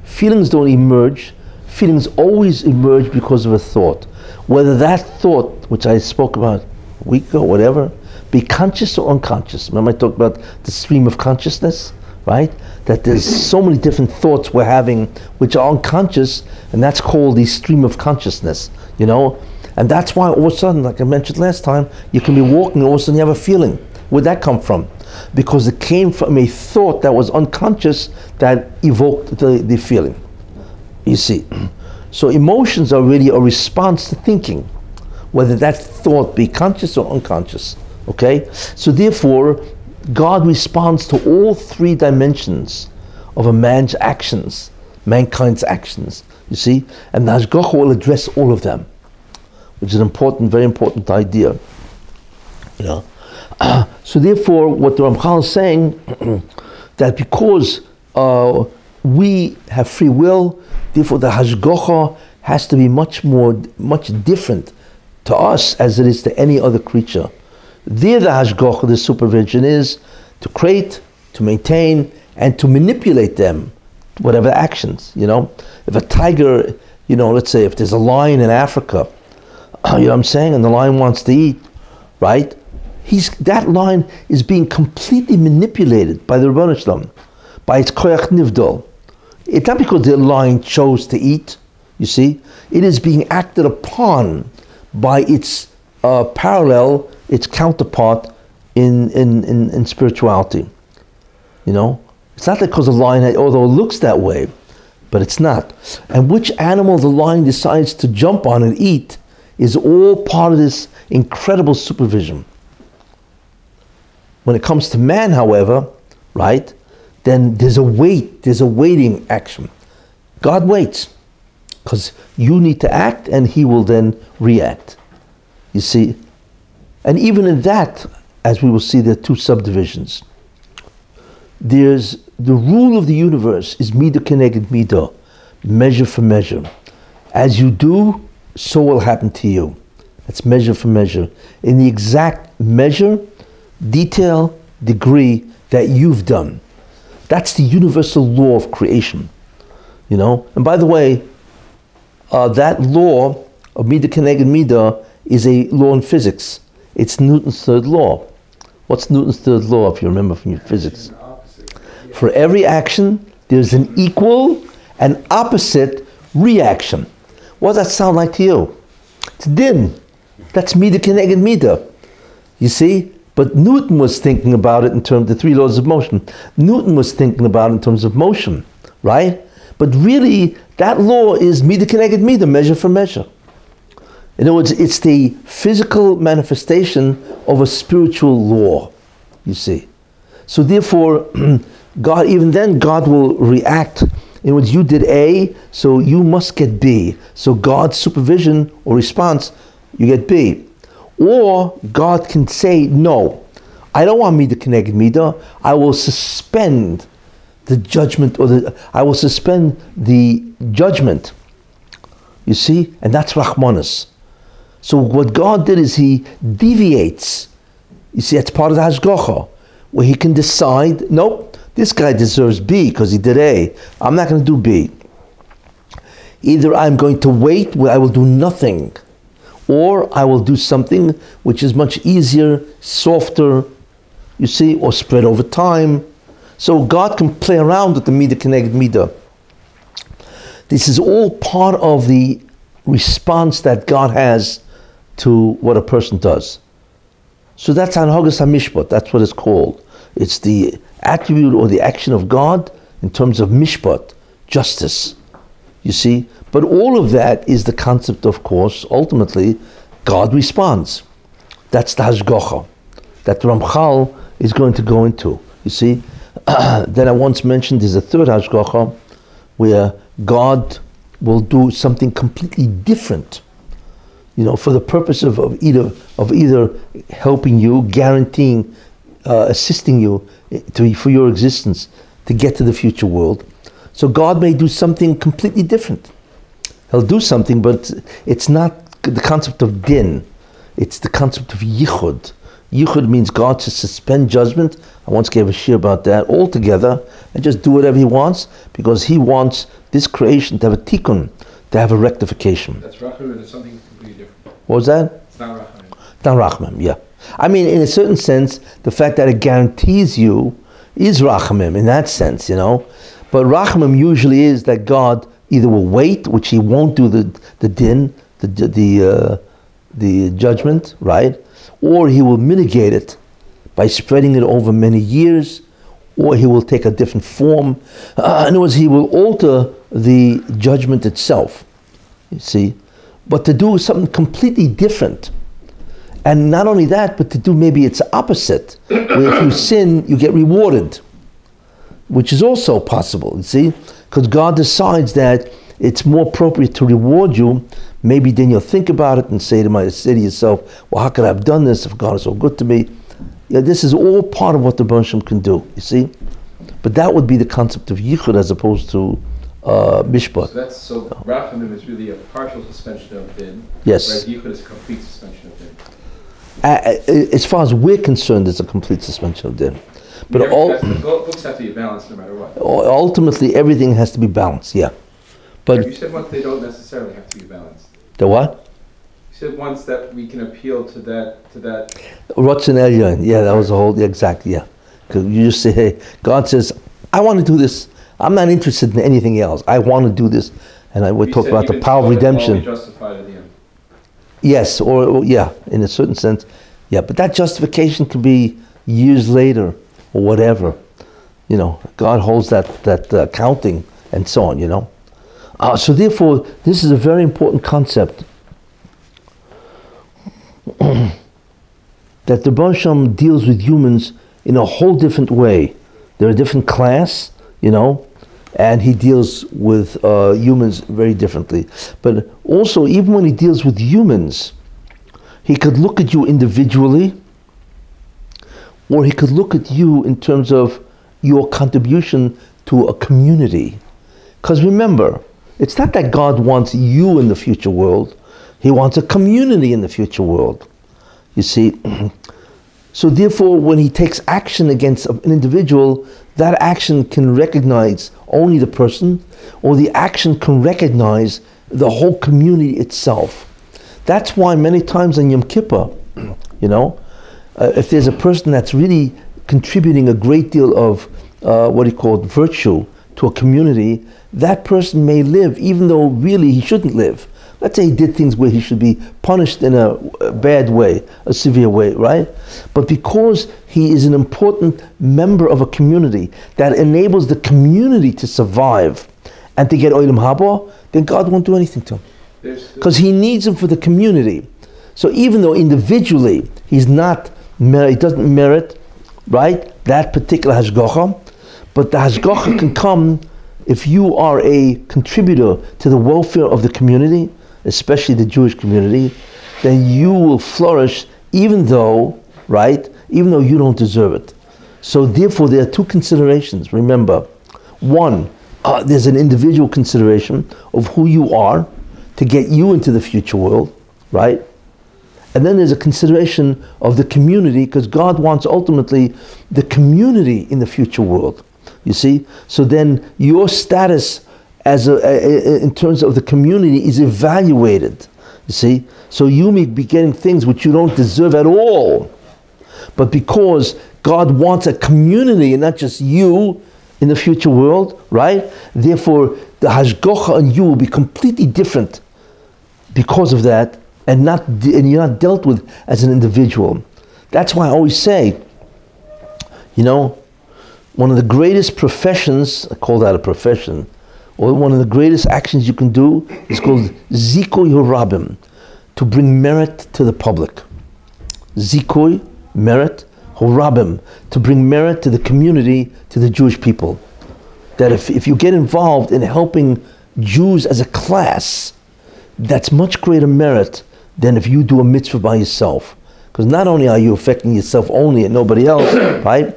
Feelings don't emerge. Feelings always emerge because of a thought. Whether that thought, which I spoke about a week ago, whatever, be conscious or unconscious. Remember I talked about the stream of consciousness, right? That there's so many different thoughts we're having which are unconscious, and that's called the stream of consciousness, And that's why all of a sudden, like I mentioned last time, you can be walking and all of a sudden you have a feeling. Where'd that come from? Because it came from a thought that was unconscious that evoked the feeling. You see. So emotions are really a response to thinking, whether that thought be conscious or unconscious. Okay? So therefore, God responds to all 3 dimensions of a man's actions, mankind's actions. You see? And the Hashgacha will address all of them, which is an important, very important idea. So therefore, what the Ramchal is saying, that because we have free will, therefore the Hashgacha has to be much different to us as it is to any other creature. There, the Hashgacha, the supervision, is to create, to maintain, and to manipulate them, whatever actions, If a tiger, let's say if there's a lion in Africa, you know what I'm saying, and the lion wants to eat, right? That lion is being completely manipulated by the Rebbeinu Shalom, by its koyach nivdol. It's not because the lion chose to eat, you see. It is being acted upon by its parallel, its counterpart in spirituality. It's not because the lion, although it looks that way, but it's not. And which animal the lion decides to jump on and eat is all part of this incredible supervision. When it comes to man, however, right, then there's a waiting action. God waits, because you need to act and he will then react. You see? And even in that, as we will see, there are two subdivisions. There's the rule of the universe is midah keneged midah, measure for measure. As you do, so will happen to you. That's measure for measure. In the exact measure, detail, degree that you've done. That's the universal law of creation. And by the way, that law of midah keneged midah is a law in physics. It's Newton's third law. What's Newton's third law, if you remember from your physics? For every action, there's an equal and opposite reaction. What does that sound like to you? It's din. That's midah keneged midah. You see? But Newton was thinking about it in terms of the three laws of motion. Newton was thinking about it in terms of motion, right? But really, that law is midah keneged midah, measure for measure. In other words, it's the physical manifestation of a spiritual law, you see. So therefore, God, even then, God will react. In other words, you did A, so you must get B. So God's supervision or response, you get B. Or God can say, no, I don't want midah keneged midah. I will suspend the judgment, I will suspend the judgment. You see? And that's Rahmanas. So what God did is he deviates. You see, that's part of the Hashgacha, where he can decide, nope, this guy deserves B because he did A. I'm not going to do B. Either I'm going to wait where I will do nothing, or I will do something which is much easier, softer, you see, or spread over time. So God can play around with the midah keneged midah. This is all part of the response that God has to what a person does. So that's Anhagas HaMishpat, that's what it's called. It's the attribute or the action of God in terms of mishpat, justice. You see? But all of that is the concept, of course, ultimately, God responds. That's the Hashgacha that Ramchal is going to go into. You see? Then I once mentioned there's a third Hashgacha where God will do something completely different, for the purpose of either helping you, guaranteeing, assisting you for your existence to get to the future world. So God may do something completely different. He'll do something, but it's not the concept of din. It's the concept of yichud. Yichud means God to suspend judgment. I once gave a shir about that altogether and just do whatever he wants because he wants this creation to have a tikkun, to have a rectification. That's rachamim, and it's something completely different. What was that? It's not rachamim. It's not rachamim, yeah. I mean, in a certain sense, the fact that it guarantees you is rachamim in that sense, But rachamim usually is that God either will wait, which he won't do the din, the judgment, right? Or he will mitigate it by spreading it over many years, or he will take a different form. In other words, he will alter the judgment itself, you see. But to do something completely different. And not only that, but to do maybe its opposite, where if you sin, you get rewarded, which is also possible, you see. Because God decides that it's more appropriate to reward you, maybe then you'll think about it and say to yourself, well, how could I have done this if God is so good to me? Yeah, this is all part of what the Rebbeinu Shalom can do, you see? But that would be the concept of yichud as opposed to mishpat. So Rachamim is really a partial suspension of din. Yes. Whereas Yichud is a complete suspension of din. As far as we're concerned, it's a complete suspension of din. But books have to be balanced no matter what. Ultimately, everything has to be balanced. Yeah. But you said once they don't necessarily have to be balanced. The what? You said once that we can appeal to that. Ratzon Elyon. Yeah, that was the whole. Exactly. Yeah. Because you just say, hey, God says, I want to do this. I'm not interested in anything else. I want to do this. And we talk about the power of redemption. Justified at the end. Yes, or yeah, in a certain sense. Yeah, but that justification could be years later or whatever. You know, God holds that accounting and so on, you know. So therefore, this is a very important concept. That the Baruch Shem deals with humans in a whole different way. They're a different class, you know, and he deals with humans very differently. But also, even when he deals with humans, he could look at you individually, or he could look at you in terms of your contribution to a community. Because remember, it's not that God wants you in the future world, he wants a community in the future world. You see? So therefore, when he takes action against an individual, that action can recognize only the person, or the action can recognize the whole community itself. That's why many times on Yom Kippur, you know, if there's a person that's really contributing a great deal of virtue to a community, that person may live even though really he shouldn't live. Let's say he did things where he should be punished in a bad way, a severe way, right? But because he is an important member of a community that enables the community to survive and to get Olam Haba, then God won't do anything to him. Because he needs him for the community. So even though individually he doesn't merit, right, that particular Hashgacha, but the Hashgacha can come if you are a contributor to the welfare of the community, especially the Jewish community, then you will flourish even though you don't deserve it. So therefore there are two considerations, remember. One, there's an individual consideration of who you are to get you into the future world, right? And then there's a consideration of the community, because God wants ultimately the community in the future world. You see? So then your status in terms of the community is evaluated. You see? So you may be getting things which you don't deserve at all. But because God wants a community and not just you in the future world, right? Therefore, the Hashgacha on you will be completely different because of that, and you're not dealt with as an individual. That's why I always say, you know, one of the greatest professions, I call that a profession, or one of the greatest actions you can do is called Zikoy Horabim, to bring merit to the public. Zikoy, merit, Horabim, to bring merit to the community, to the Jewish people. That if you get involved in helping Jews as a class, that's much greater merit than if you do a mitzvah by yourself. Because not only are you affecting yourself only and nobody else, right?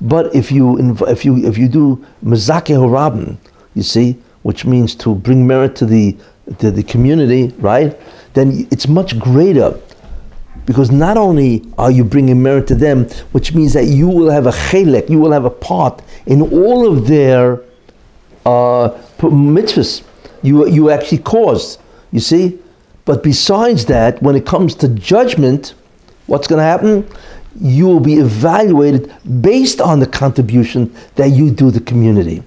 But if you do Mezakeh Horabim, you see, which means to bring merit to the community, right? Then it's much greater, because not only are you bringing merit to them, which means that you will have a chelek, you will have a part in all of their mitzvahs you actually caused, you see? But besides that, when it comes to judgment, what's going to happen? You will be evaluated based on the contribution that you do to the community.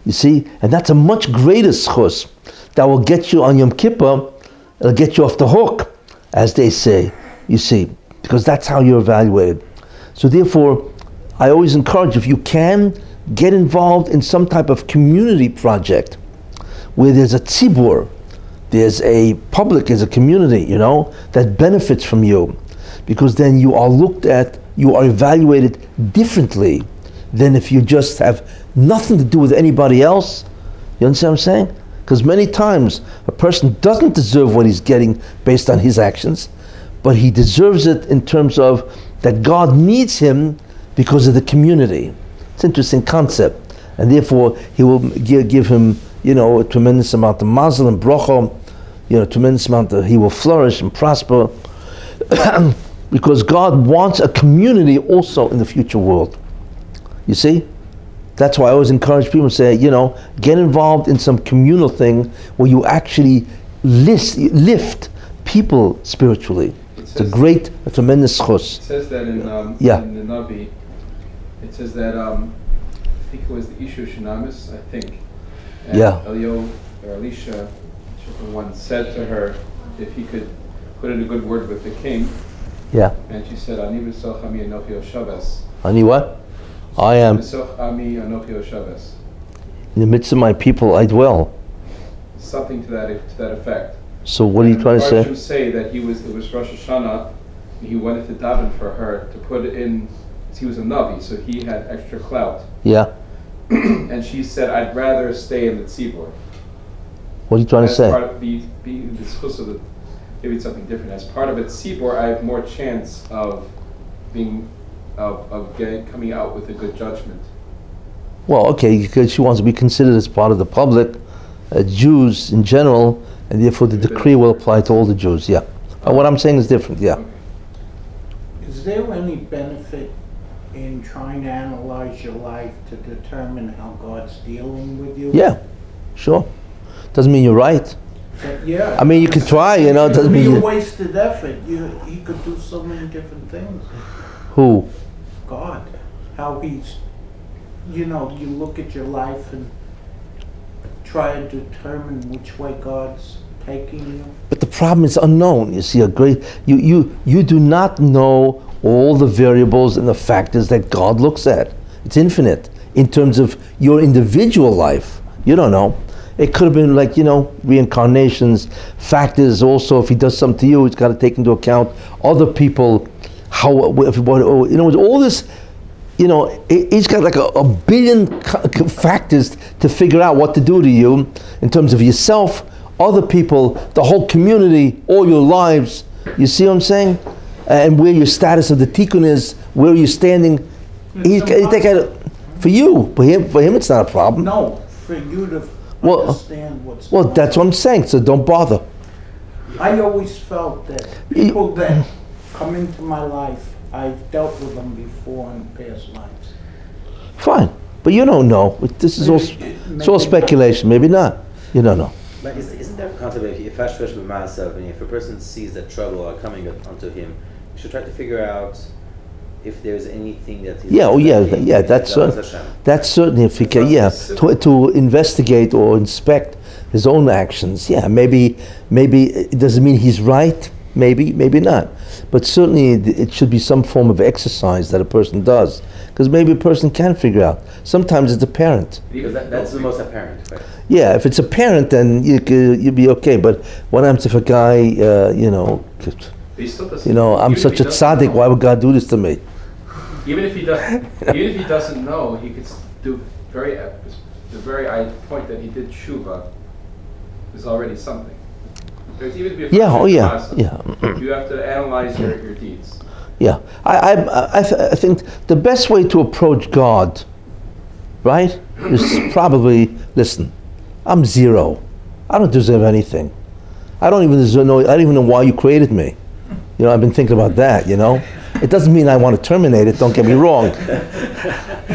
You see? And that's a much greater schus that will get you on Yom Kippur, it'll get you off the hook, as they say, you see, because that's how you're evaluated. So therefore, I always encourage, if you can, get involved in some type of community project where there's a tzibur, there's a public, there's a community, you know, that benefits from you. Because then you are looked at, you are evaluated differently than if you just have nothing to do with anybody else. You understand what I'm saying? Because many times a person doesn't deserve what he's getting based on his actions, but he deserves it in terms of that God needs him because of the community. It's an interesting concept. And therefore he will give him you know, a tremendous amount of mazel and bracha, you know, tremendous amount of he will flourish and prosper. Because God wants a community also in the future world. You see? That's why I always encourage people to say, you know, get involved in some communal thing where you actually lift people spiritually. It's a tremendous chus. It says that in the Navi, it says that, I think it was the Ishu Shinamis, I think. And Elio or Elisha once said to her if he could put in a good word with the king. Yeah. And she said, Ani v'soch ami anochi oshavas. Ani what? I am. V'soch ami anochi oshavas. In the midst of my people I dwell. Something to that effect. So what are you trying to say? The say that it was Rosh Hashanah, and he wanted to daven for her to put it in, he was a Navi, so he had extra clout. Yeah. And she said, I'd rather stay in the tzibur. What are you trying to say? Part of being this chus of the, maybe it's something different. As part of it, tzibur, I have more chance of being, coming out with a good judgment. Well, okay, because she wants to be considered as part of the public, Jews in general, and therefore the decree will apply to all the Jews, yeah. But what I'm saying is different, yeah. Is there any benefit in trying to analyze your life to determine how God's dealing with you? Yeah, sure. Doesn't mean you're right. Yeah. I mean, you can try, you know, it doesn't mean you you... wasted effort. He could do so many different things. Who? God. How he's, you know, you look at your life and try to determine which way God's taking you. But the problem is unknown. You see, you do not know all the variables and the factors that God looks at. It's infinite. In terms of your individual life, you don't know. It could have been like, you know, reincarnations, factors also. If he does something to you, he's got to take into account other people, you know, all this, you know, he's got like a billion factors to figure out what to do to you in terms of yourself, other people, the whole community, all your lives. You see what I'm saying? And where your status of the tikkun is, where you're standing. For you, for him, it's not a problem. No, for you to understand what's going on. That's what I'm saying, so don't bother. I always felt that people that come into my life, I've dealt with them before in past lives. Fine, but you don't know. This is all speculation. Maybe not. You don't know. But isn't there a concept if a person sees that trouble are coming onto him, he should try to figure out if there's anything that he's that's certainly if he can, to investigate or inspect his own actions. Yeah, maybe it doesn't mean he's right. Maybe not. But certainly it should be some form of exercise that a person does, because maybe a person can figure out. Sometimes it's apparent. Because that's the most apparent, right? Yeah, if it's apparent, then you'd be okay. But what happens if a guy, you know, I'm such a tzaddik, why would God do this to me? Even if he doesn't know, he could do the very point that he did tshuva is already something. Even if you have to analyze your deeds. Yeah, I think the best way to approach God, right, is probably, listen, I'm zero. I don't deserve anything. I don't even know why you created me. You know, I've been thinking about that, you know. It doesn't mean I want to terminate it, don't get me wrong.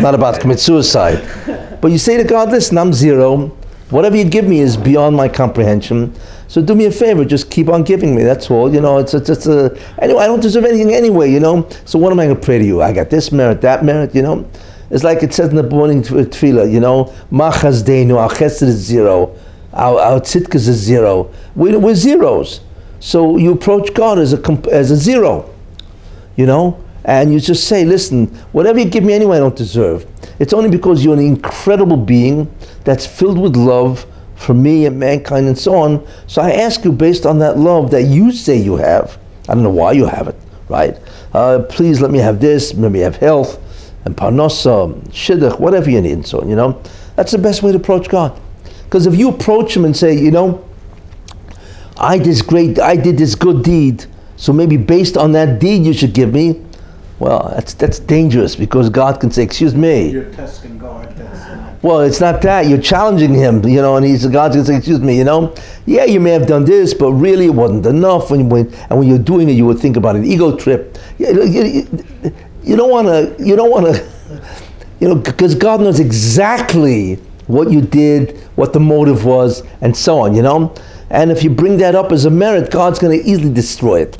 Not about to commit suicide. But you say to God, listen, I'm zero. Whatever you give me is beyond my comprehension. So do me a favor, just keep on giving me, that's all. You know, anyway, I don't deserve anything anyway, you know. So what am I going to pray to you? I got this merit, that merit, you know. It's like it says in the morning tefillah, you know, Ma chazdeinu, our chesed is zero, our tzidkas is zero. We're zeros. So you approach God as a zero, you know, and you just say, listen, whatever you give me anyway I don't deserve. It's only because you're an incredible being that's filled with love for me and mankind and so on. So I ask you, based on that love that you say you have, I don't know why you have it, right? Please let me have this, let me have health, and parnasa, shidduch, whatever you need and so on, you know. That's the best way to approach God. Because if you approach him and say, you know, I did this good deed, so maybe based on that deed you should give me, well, that's dangerous, because God can say, excuse me. You're testing God. Well, it's not that. You're challenging him, you know, and God's going to say, excuse me, you know, yeah, you may have done this, but really it wasn't enough. And when you're doing it, you would think about an ego trip. You don't want to, you know, because God knows exactly what you did, what the motive was, and so on, you know. And if you bring that up as a merit, God's going to easily destroy it.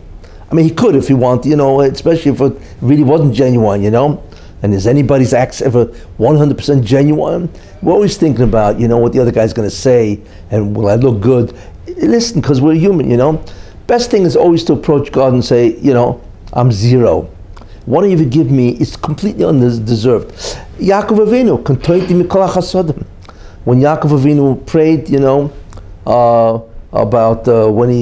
I mean, he could if he wanted, you know, especially if it really wasn't genuine, you know. And is anybody's acts ever 100% genuine? We're always thinking about, you know, what the other guy's going to say, and will I look good? Listen, because we're human, you know. Best thing is always to approach God and say, you know, I'm zero. What you give me is completely undeserved. Yaakov Avinu, kontoiti mikol hachasodim. When Yaakov Avinu prayed, you know, about when he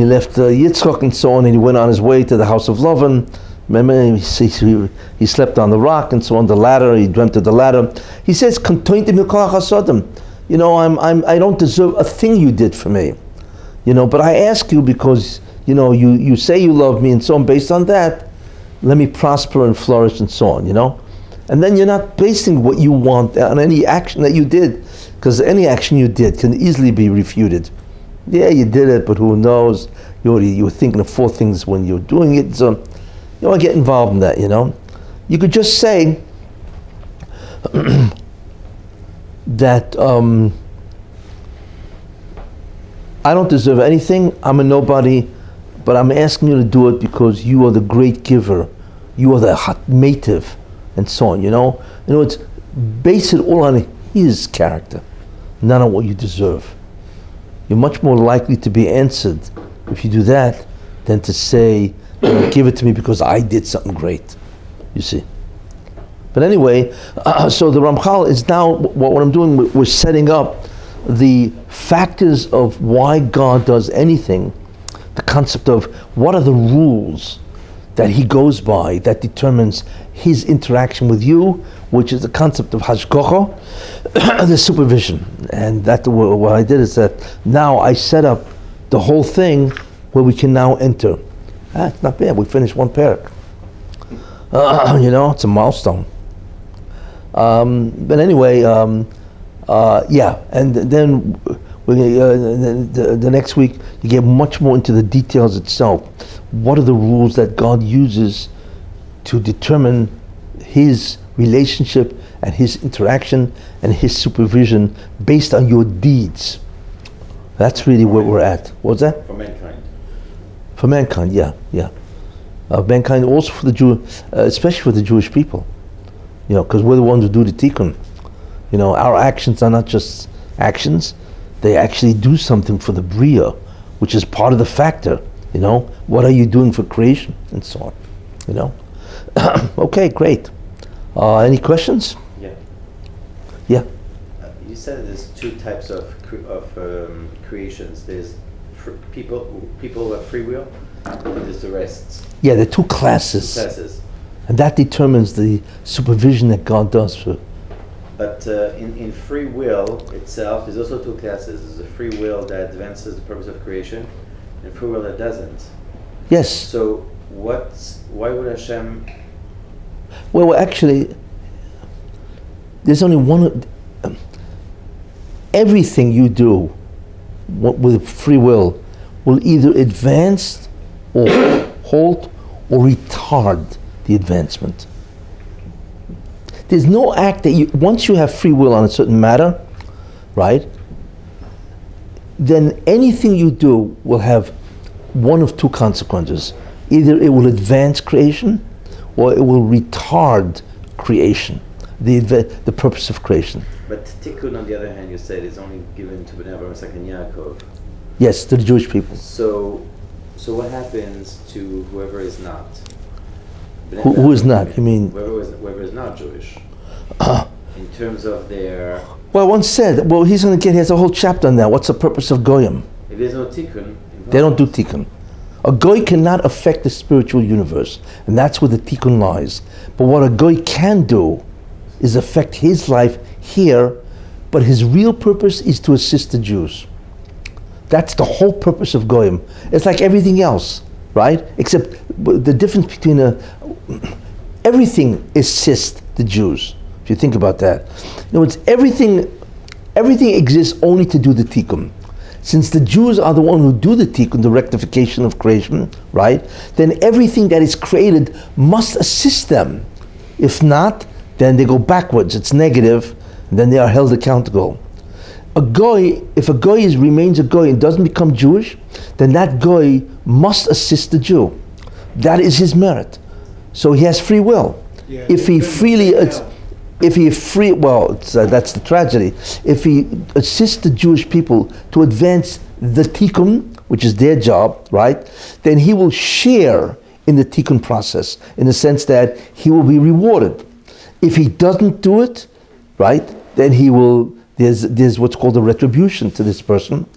left Yitzchak and so on, and he went on his way to the house of Lavan. Remember, he slept on the rock and so on, the ladder. He dreamt of the ladder. He says, "Kontoiti mikol hachasodim." You know, I don't deserve a thing you did for me. You know, but I ask you because you know you say you love me and so on. Based on that, let me prosper and flourish and so on. You know, and then you're not basing what you want on any action that you did, because any action you did can easily be refuted. Yeah, you did it, but who knows? You were thinking of 4 things when you were doing it, so you don't want to get involved in that, you know. You could just say that I don't deserve anything, I'm a nobody, but I'm asking you to do it because you are the great giver, you are the hatmativ, and so on, you know. In other words, base it all on his character, not on what you deserve. You're much more likely to be answered if you do that than to say, give it to me because I did something great, you see. But anyway, so the Ramchal is now, what I'm doing, we're setting up the factors of why God does anything, the concept of what are the rules that he goes by that determines his interaction with you, which is the concept of Hashgacha, the supervision. And that what I did is that now I set up the whole thing where we can now enter. It's not bad, we finished 1 parak. You know, it's a milestone. But anyway, yeah, and then the next week you get much more into the details itself. What are the rules that God uses to determine his relationship and his interaction and his supervision based on your deeds? That's really where we're at. What's that? For mankind. For mankind, yeah. Mankind also for the Jew, especially for the Jewish people. You know, because we're the ones who do the tikkun. You know, our actions are not just actions; they actually do something for the bria, which is part of the factor. You know, what are you doing for creation and so on? You know. Okay, great. Any questions? Yeah. Yeah. You said there's 2 types of creations. There's people who have free will, and there's the rest. Yeah, there are 2 classes. 2 classes. And that determines the supervision that God does for. But in free will itself, there's also 2 classes. There's a free will that advances the purpose of creation, and free will that doesn't. Yes. So why would Hashem? Well, actually, there's only one. Everything you do with free will either advance or halt or retard the advancement. There's no act that once you have free will on a certain matter, right, then anything you do will have one of 2 consequences. Either it will advance creation or it will retard creation, the purpose of creation. But tikkun, on the other hand, you said is only given to Bnei Avraham, Yitzchak, and Yaakov. Yes, to the Jewish people. So what happens to whoever is not? Who is not? You mean whoever is not Jewish? In terms of their. Well, one said, well, he has a whole chapter on that. What's the purpose of goyim? If there's no tikkun, they don't do tikkun. A goy cannot affect the spiritual universe, and that's where the tikkun lies. But what a goy can do is affect his life here, but his real purpose is to assist the Jews. That's the whole purpose of goyim. It's like everything else, right? Except the difference between everything assists the Jews. If you think about that. In other words, everything exists only to do the tikkun. Since the Jews are the one who do the tikkun, the rectification of creation, right? Then everything that is created must assist them. If not, then they go backwards. It's negative, and then they are held accountable. If a goy remains a goy and doesn't become Jewish, then that goy must assist the Jew. That is his merit. So he has free will. Yeah, If he freely, that's the tragedy. If he assists the Jewish people to advance the tikkun, which is their job, right? Then he will share in the tikkun process, in the sense that he will be rewarded. If he doesn't do it, right, then he will. There's what's called a retribution to this person,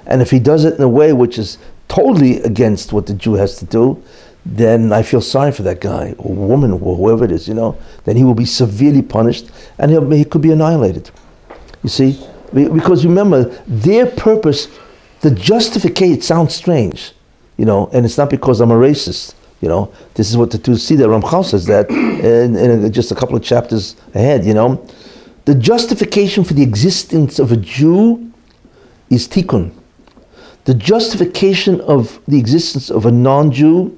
and if he does it in a way which is totally against what the Jew has to do, then I feel sorry for that guy or woman or whoever it is, then he will be severely punished and he could be annihilated. You see? Because remember, their purpose, the justification, it sounds strange, and it's not because I'm a racist, This is what the two see that Ramchal says that in just a couple of chapters ahead, The justification for the existence of a Jew is tikkun. The justification of the existence of a non-Jew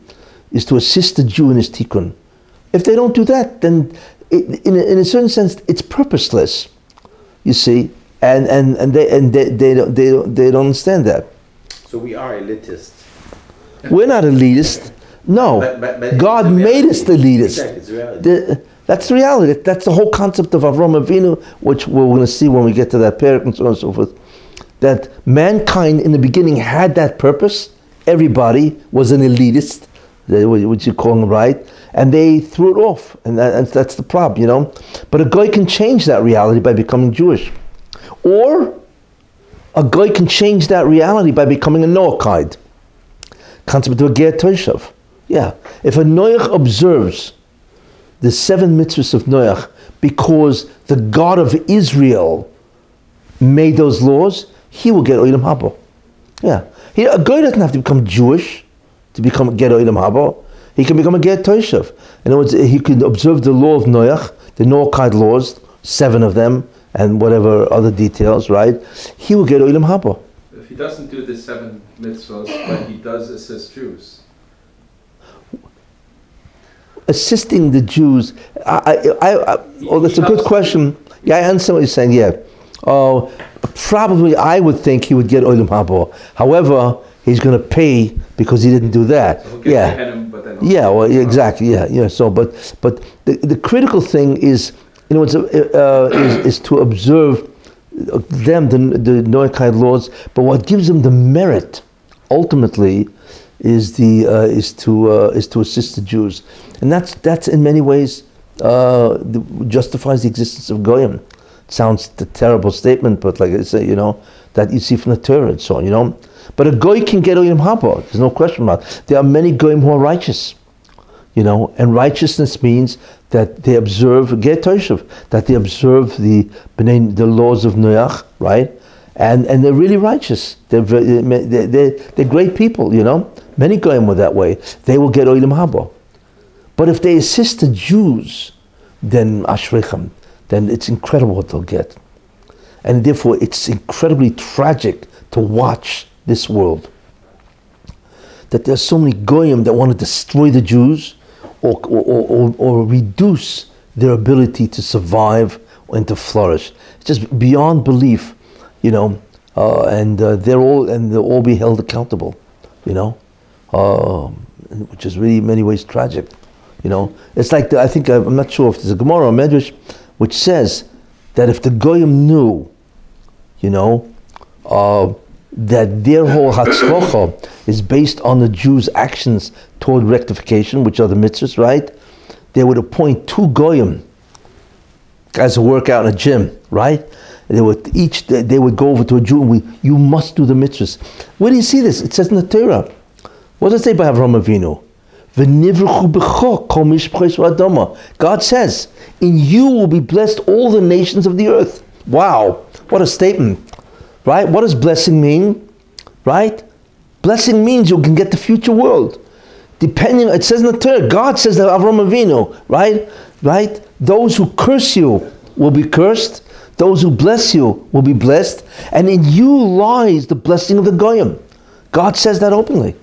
is to assist the Jew in his tikkun. If they don't do that, then in a certain sense, it's purposeless. You see, and they don't understand that. So we are elitist. We're not elitist. No, but God made us the elitist. Exactly, it's reality. That's the reality. That's the whole concept of Avram Avinu, which we're going to see when we get to that parak and so on and so forth. That mankind in the beginning had that purpose. Everybody was an elitist, which you call them, right? And they threw it off, and that's the problem, But a guy can change that reality by becoming Jewish, or a guy can change that reality by becoming a Noachide. Concept of a Ger Toshav. Yeah, if a Noach observes the 7 mitzvahs of Noach because the God of Israel made those laws, he will get Olam Haba. Yeah, a guy doesn't have to become Jewish to get Olam Haba. He can become a Ger Toshav. In other words, he can observe the law of Noach, the Noachide laws, 7 of them, and whatever other details, right? He will get Olam Haba. If he doesn't do the 7 mitzvahs, but he does assist Jews. Assisting the Jews, that's a good question. Yeah, I understand what you're saying, yeah. Probably I would think he would get Olam Haba. However, he's going to pay because he didn't do that. So Exactly, yeah. So, but the critical thing is, is to observe them, the Noachide laws. But what gives them the merit, ultimately, is to assist the Jews, and that's in many ways justifies the existence of goyim. It sounds a terrible statement, but like I say, that you see from the Torah and so on, But a goy can get Olam Haba. There's no question about it. There are many goyim who are righteous, and righteousness means that they observe Ger Toshav, that they observe the laws of Noach, right? And they're really righteous. They're great people, Many goyim were that way. They will get Olam Haba. But if they assist the Jews, then Ashrechem, then it's incredible what they'll get. And therefore, it's incredibly tragic to watch this world. That there's so many goyim that want to destroy the Jews or reduce their ability to survive and to flourish. It's just beyond belief, and they'll all be held accountable, which is really in many ways tragic. It's like I'm not sure if there's a Gemara or Medrash which says that if the goyim knew, that their whole Hashgacha is based on the Jews' actions toward rectification, which are the mitzvahs, right? They would appoint 2 goyim, guys who work out in a gym, right? They would go over to a Jew and you must do the mitzvahs. Where do you see this? It says in the Torah. What does it say by Avram Avinu? God says, in you will be blessed all the nations of the earth. Wow, what a statement, right? What does blessing mean, right? Blessing means you can get the future world. depending, it says in the Torah, God says that Avram Avinu, right? Those who curse you will be cursed. Those who bless you will be blessed. And in you lies the blessing of the Goyim. God says that openly.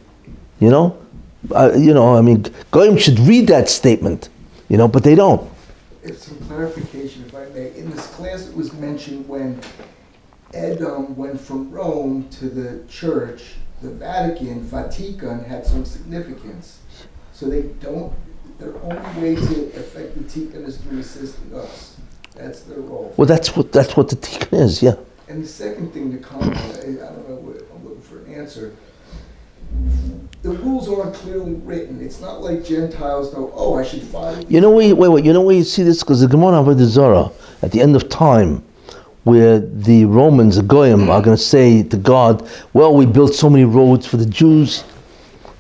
Goyim should read that statement, but they don't. If some clarification, if I may. In this class, it was mentioned when Edom went from Rome to the church, the Vatican, Vatican, had some significance. So their only way to affect the Tikkun is through assisting us. That's their role. Well, that's what the Tikkun is, yeah. And the second thing to comment, I don't know if I'm looking for an answer. The rules aren't clearly written. It's not like Gentiles know, I should follow. You know where you see this? Because the Gemara Avodah Zarah, at the end of time, where the Romans, the Goyim, are going to say to God, well, we built so many roads for the Jews.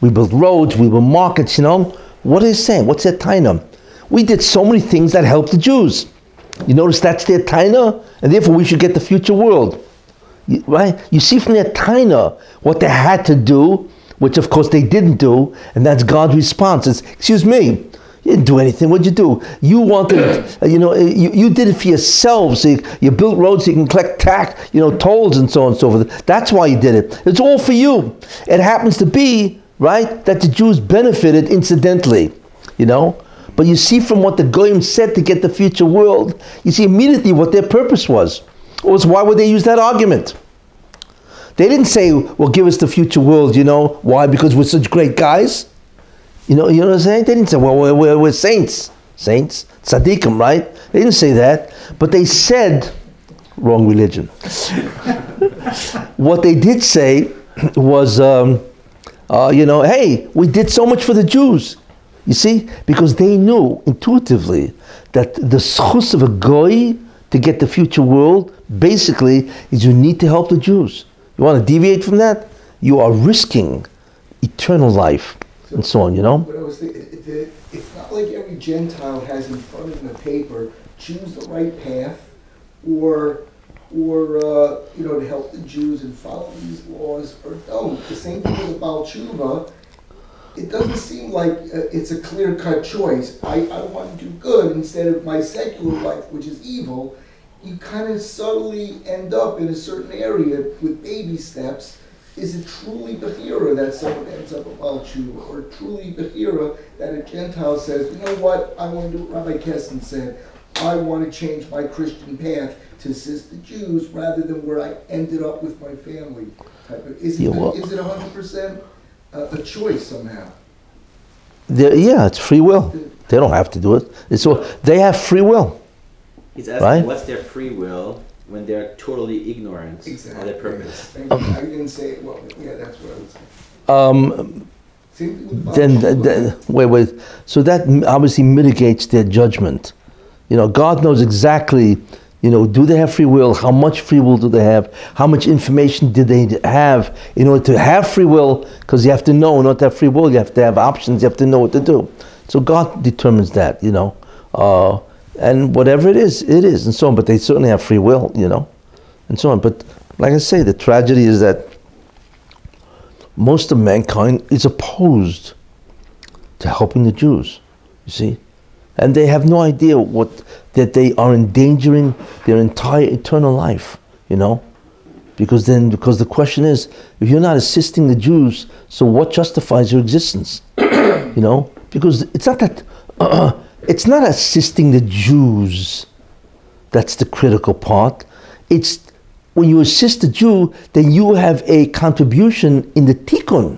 We built roads, we built markets, What are they saying? What's their taina? We did so many things that helped the Jews. You notice that's their taina? And therefore we should get the future world. Right? You see from their taina what they had to do, which of course they didn't do, and that's God's response. It's, excuse me, you didn't do anything. What'd you do? You wanted, you did it for yourselves. So you built roads so you can collect tax, tolls and so on and so forth. That's why you did it. It's all for you. It happens to be, right, that the Jews benefited incidentally, But you see from what the Goyim said to get the future world, you see immediately what their purpose was. Or why would they use that argument? They didn't say, well, give us the future world, Why? Because we're such great guys? You know what I'm saying? They didn't say, well, we're saints, tzaddikim, right? They didn't say that. But they said, wrong religion. What they did say was, hey, we did so much for the Jews. You see? Because they knew intuitively that the schus of a goy to get the future world, basically, is you need to help the Jews. You want to deviate from that? You are risking eternal life, and so on, What I was thinking, it's not like every Gentile has in front of them a paper, choose the right path, or to help the Jews and follow these laws, or don't. The same thing with the Baal Tshuva. It doesn't seem like it's a clear-cut choice. I want to do good instead of my secular life, which is evil. You kind of subtly end up in a certain area with baby steps. Is it truly Bechira that someone ends up a Baal Tshuva, or truly Bechira that a Gentile says, you know what, I want to do what Rabbi Kessin said. I want to change my Christian path to assist the Jews rather than where I ended up with my family. Is it 100% a choice somehow? It's free will. They don't have to do it. They have free will. He's asking what's their free will when they're totally ignorant of their purpose. I didn't say it well, but yeah, that's what I was saying. Wait. So that obviously mitigates their judgment. God knows exactly, do they have free will? How much free will do they have? How much information did they have in order to have free will? Because you have to know, in order to have free will, you have to have options, you have to know what to do. So God determines that, and whatever it is, and so on. But they certainly have free will, and so on. But like I say, the tragedy is that most of mankind is opposed to helping the Jews, you see. And they have no idea that they are endangering their entire eternal life, Because the question is, if you're not assisting the Jews, so what justifies your existence? Because it's not that, it's not assisting the Jews that's the critical part. It's when you assist the Jew, then you have a contribution in the tikkun.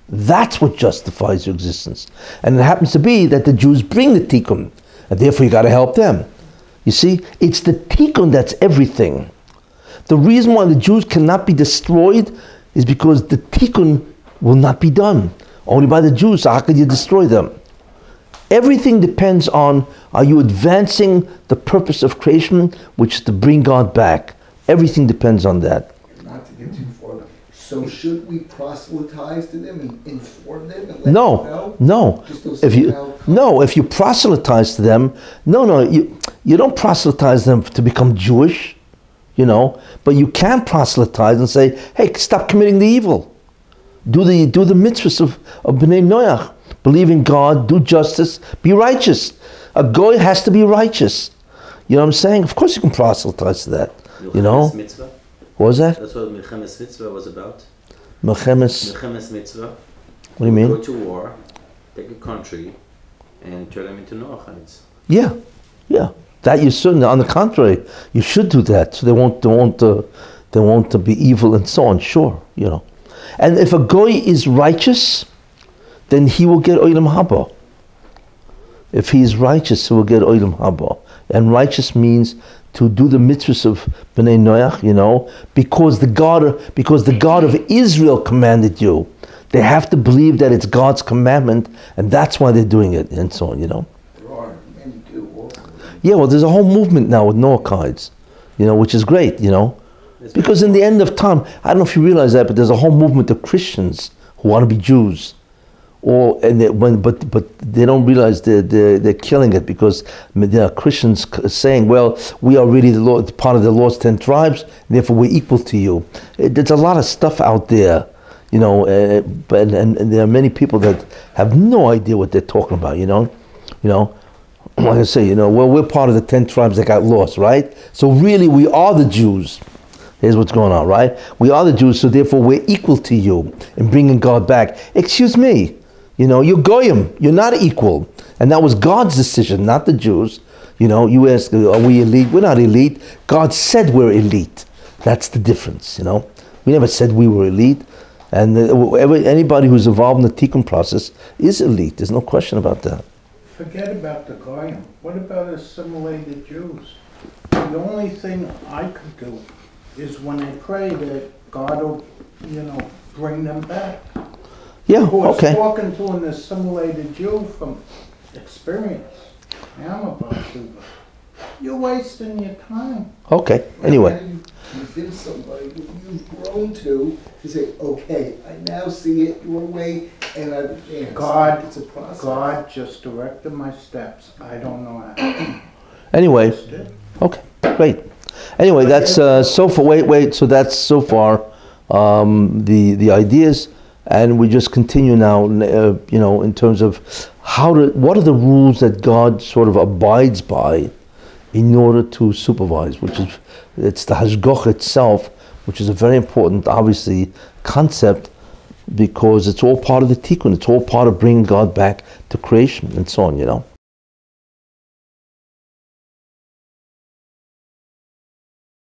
That's what justifies your existence. And it happens to be that the Jews bring the tikkun, and therefore you got to help them. You see, it's the tikkun that's everything. The reason why the Jews cannot be destroyed is because the tikkun will not be done. Only by the Jews, so how could you destroy them? Everything depends on, are you advancing the purpose of creation, which is to bring God back? Everything depends on that. Not to get too far. So should we proselytize to them and inform them and let them know? No. If you proselytize to them, you don't proselytize them to become Jewish, but you can proselytize and say, hey, stop committing the evil. Do the mitzvahs of Bnei Noach. believe in God, do justice, be righteous. A goy has to be righteous. You know what I'm saying? Of course you can proselytize to that. You know? Mitzvah? What was that? That's what Milchemes Mitzvah was about. Milchemes Mitzvah. What do you mean? Go to war, take a country, and turn them into Noachites. Yeah, yeah. That you shouldn't. On the contrary, you should do that, so they won't be evil and so on. Sure, you know. And if a goy is righteous, then he will get olam haba. If he is righteous, he will get olam haba. And righteous means to do the mitzvahs of Bnei Noach, you know, because the God of Israel commanded you. They have to believe that it's God's commandment, and that's why they're doing it, and so on, you know. There are many do also. Yeah, well, there's a whole movement now with Noachides, you know, which is great, you know. Because in the end of time, I don't know if you realize that, but there's a whole movement of Christians who want to be Jews. But they don't realize they're killing it, because there are Christians saying, well, we are really part of the lost 10 tribes, therefore we're equal to you. There's a lot of stuff out there, you know, and there are many people that have no idea what they're talking about, you know. Like I say, you know, well, we're part of the 10 tribes that got lost, right? So really we are the Jews. Here's what's going on, right? We are the Jews, so therefore we're equal to you in bringing God back. Excuse me. You know, you're goyim, you're not equal. And that was God's decision, not the Jews. You know, you ask, are we elite? We're not elite. God said we're elite. That's the difference, you know. We never said we were elite. And anybody who's involved in the tikkun process is elite. There's no question about that. Forget about the goyim. What about assimilated Jews? The only thing I could do is when I pray that God will, you know, bring them back. Yeah, Okay. Talking to an assimilated Jew from experience, I'm about to. You're wasting your time. Okay, anyway. And you convince somebody who you've grown to say, okay, I now see it your way, and I've advanced. It's a process. God just directed my steps. I don't know how. Anyway, okay, great. Anyway, that's so far. Wait. So that's so far the ideas. And we just continue now, you know, in terms of what are the rules that God sort of abides by in order to supervise, it's the Hashgacha itself, which is a very important, obviously, concept, because it's all part of the tikkun, it's all part of bringing God back to creation and so on, you know.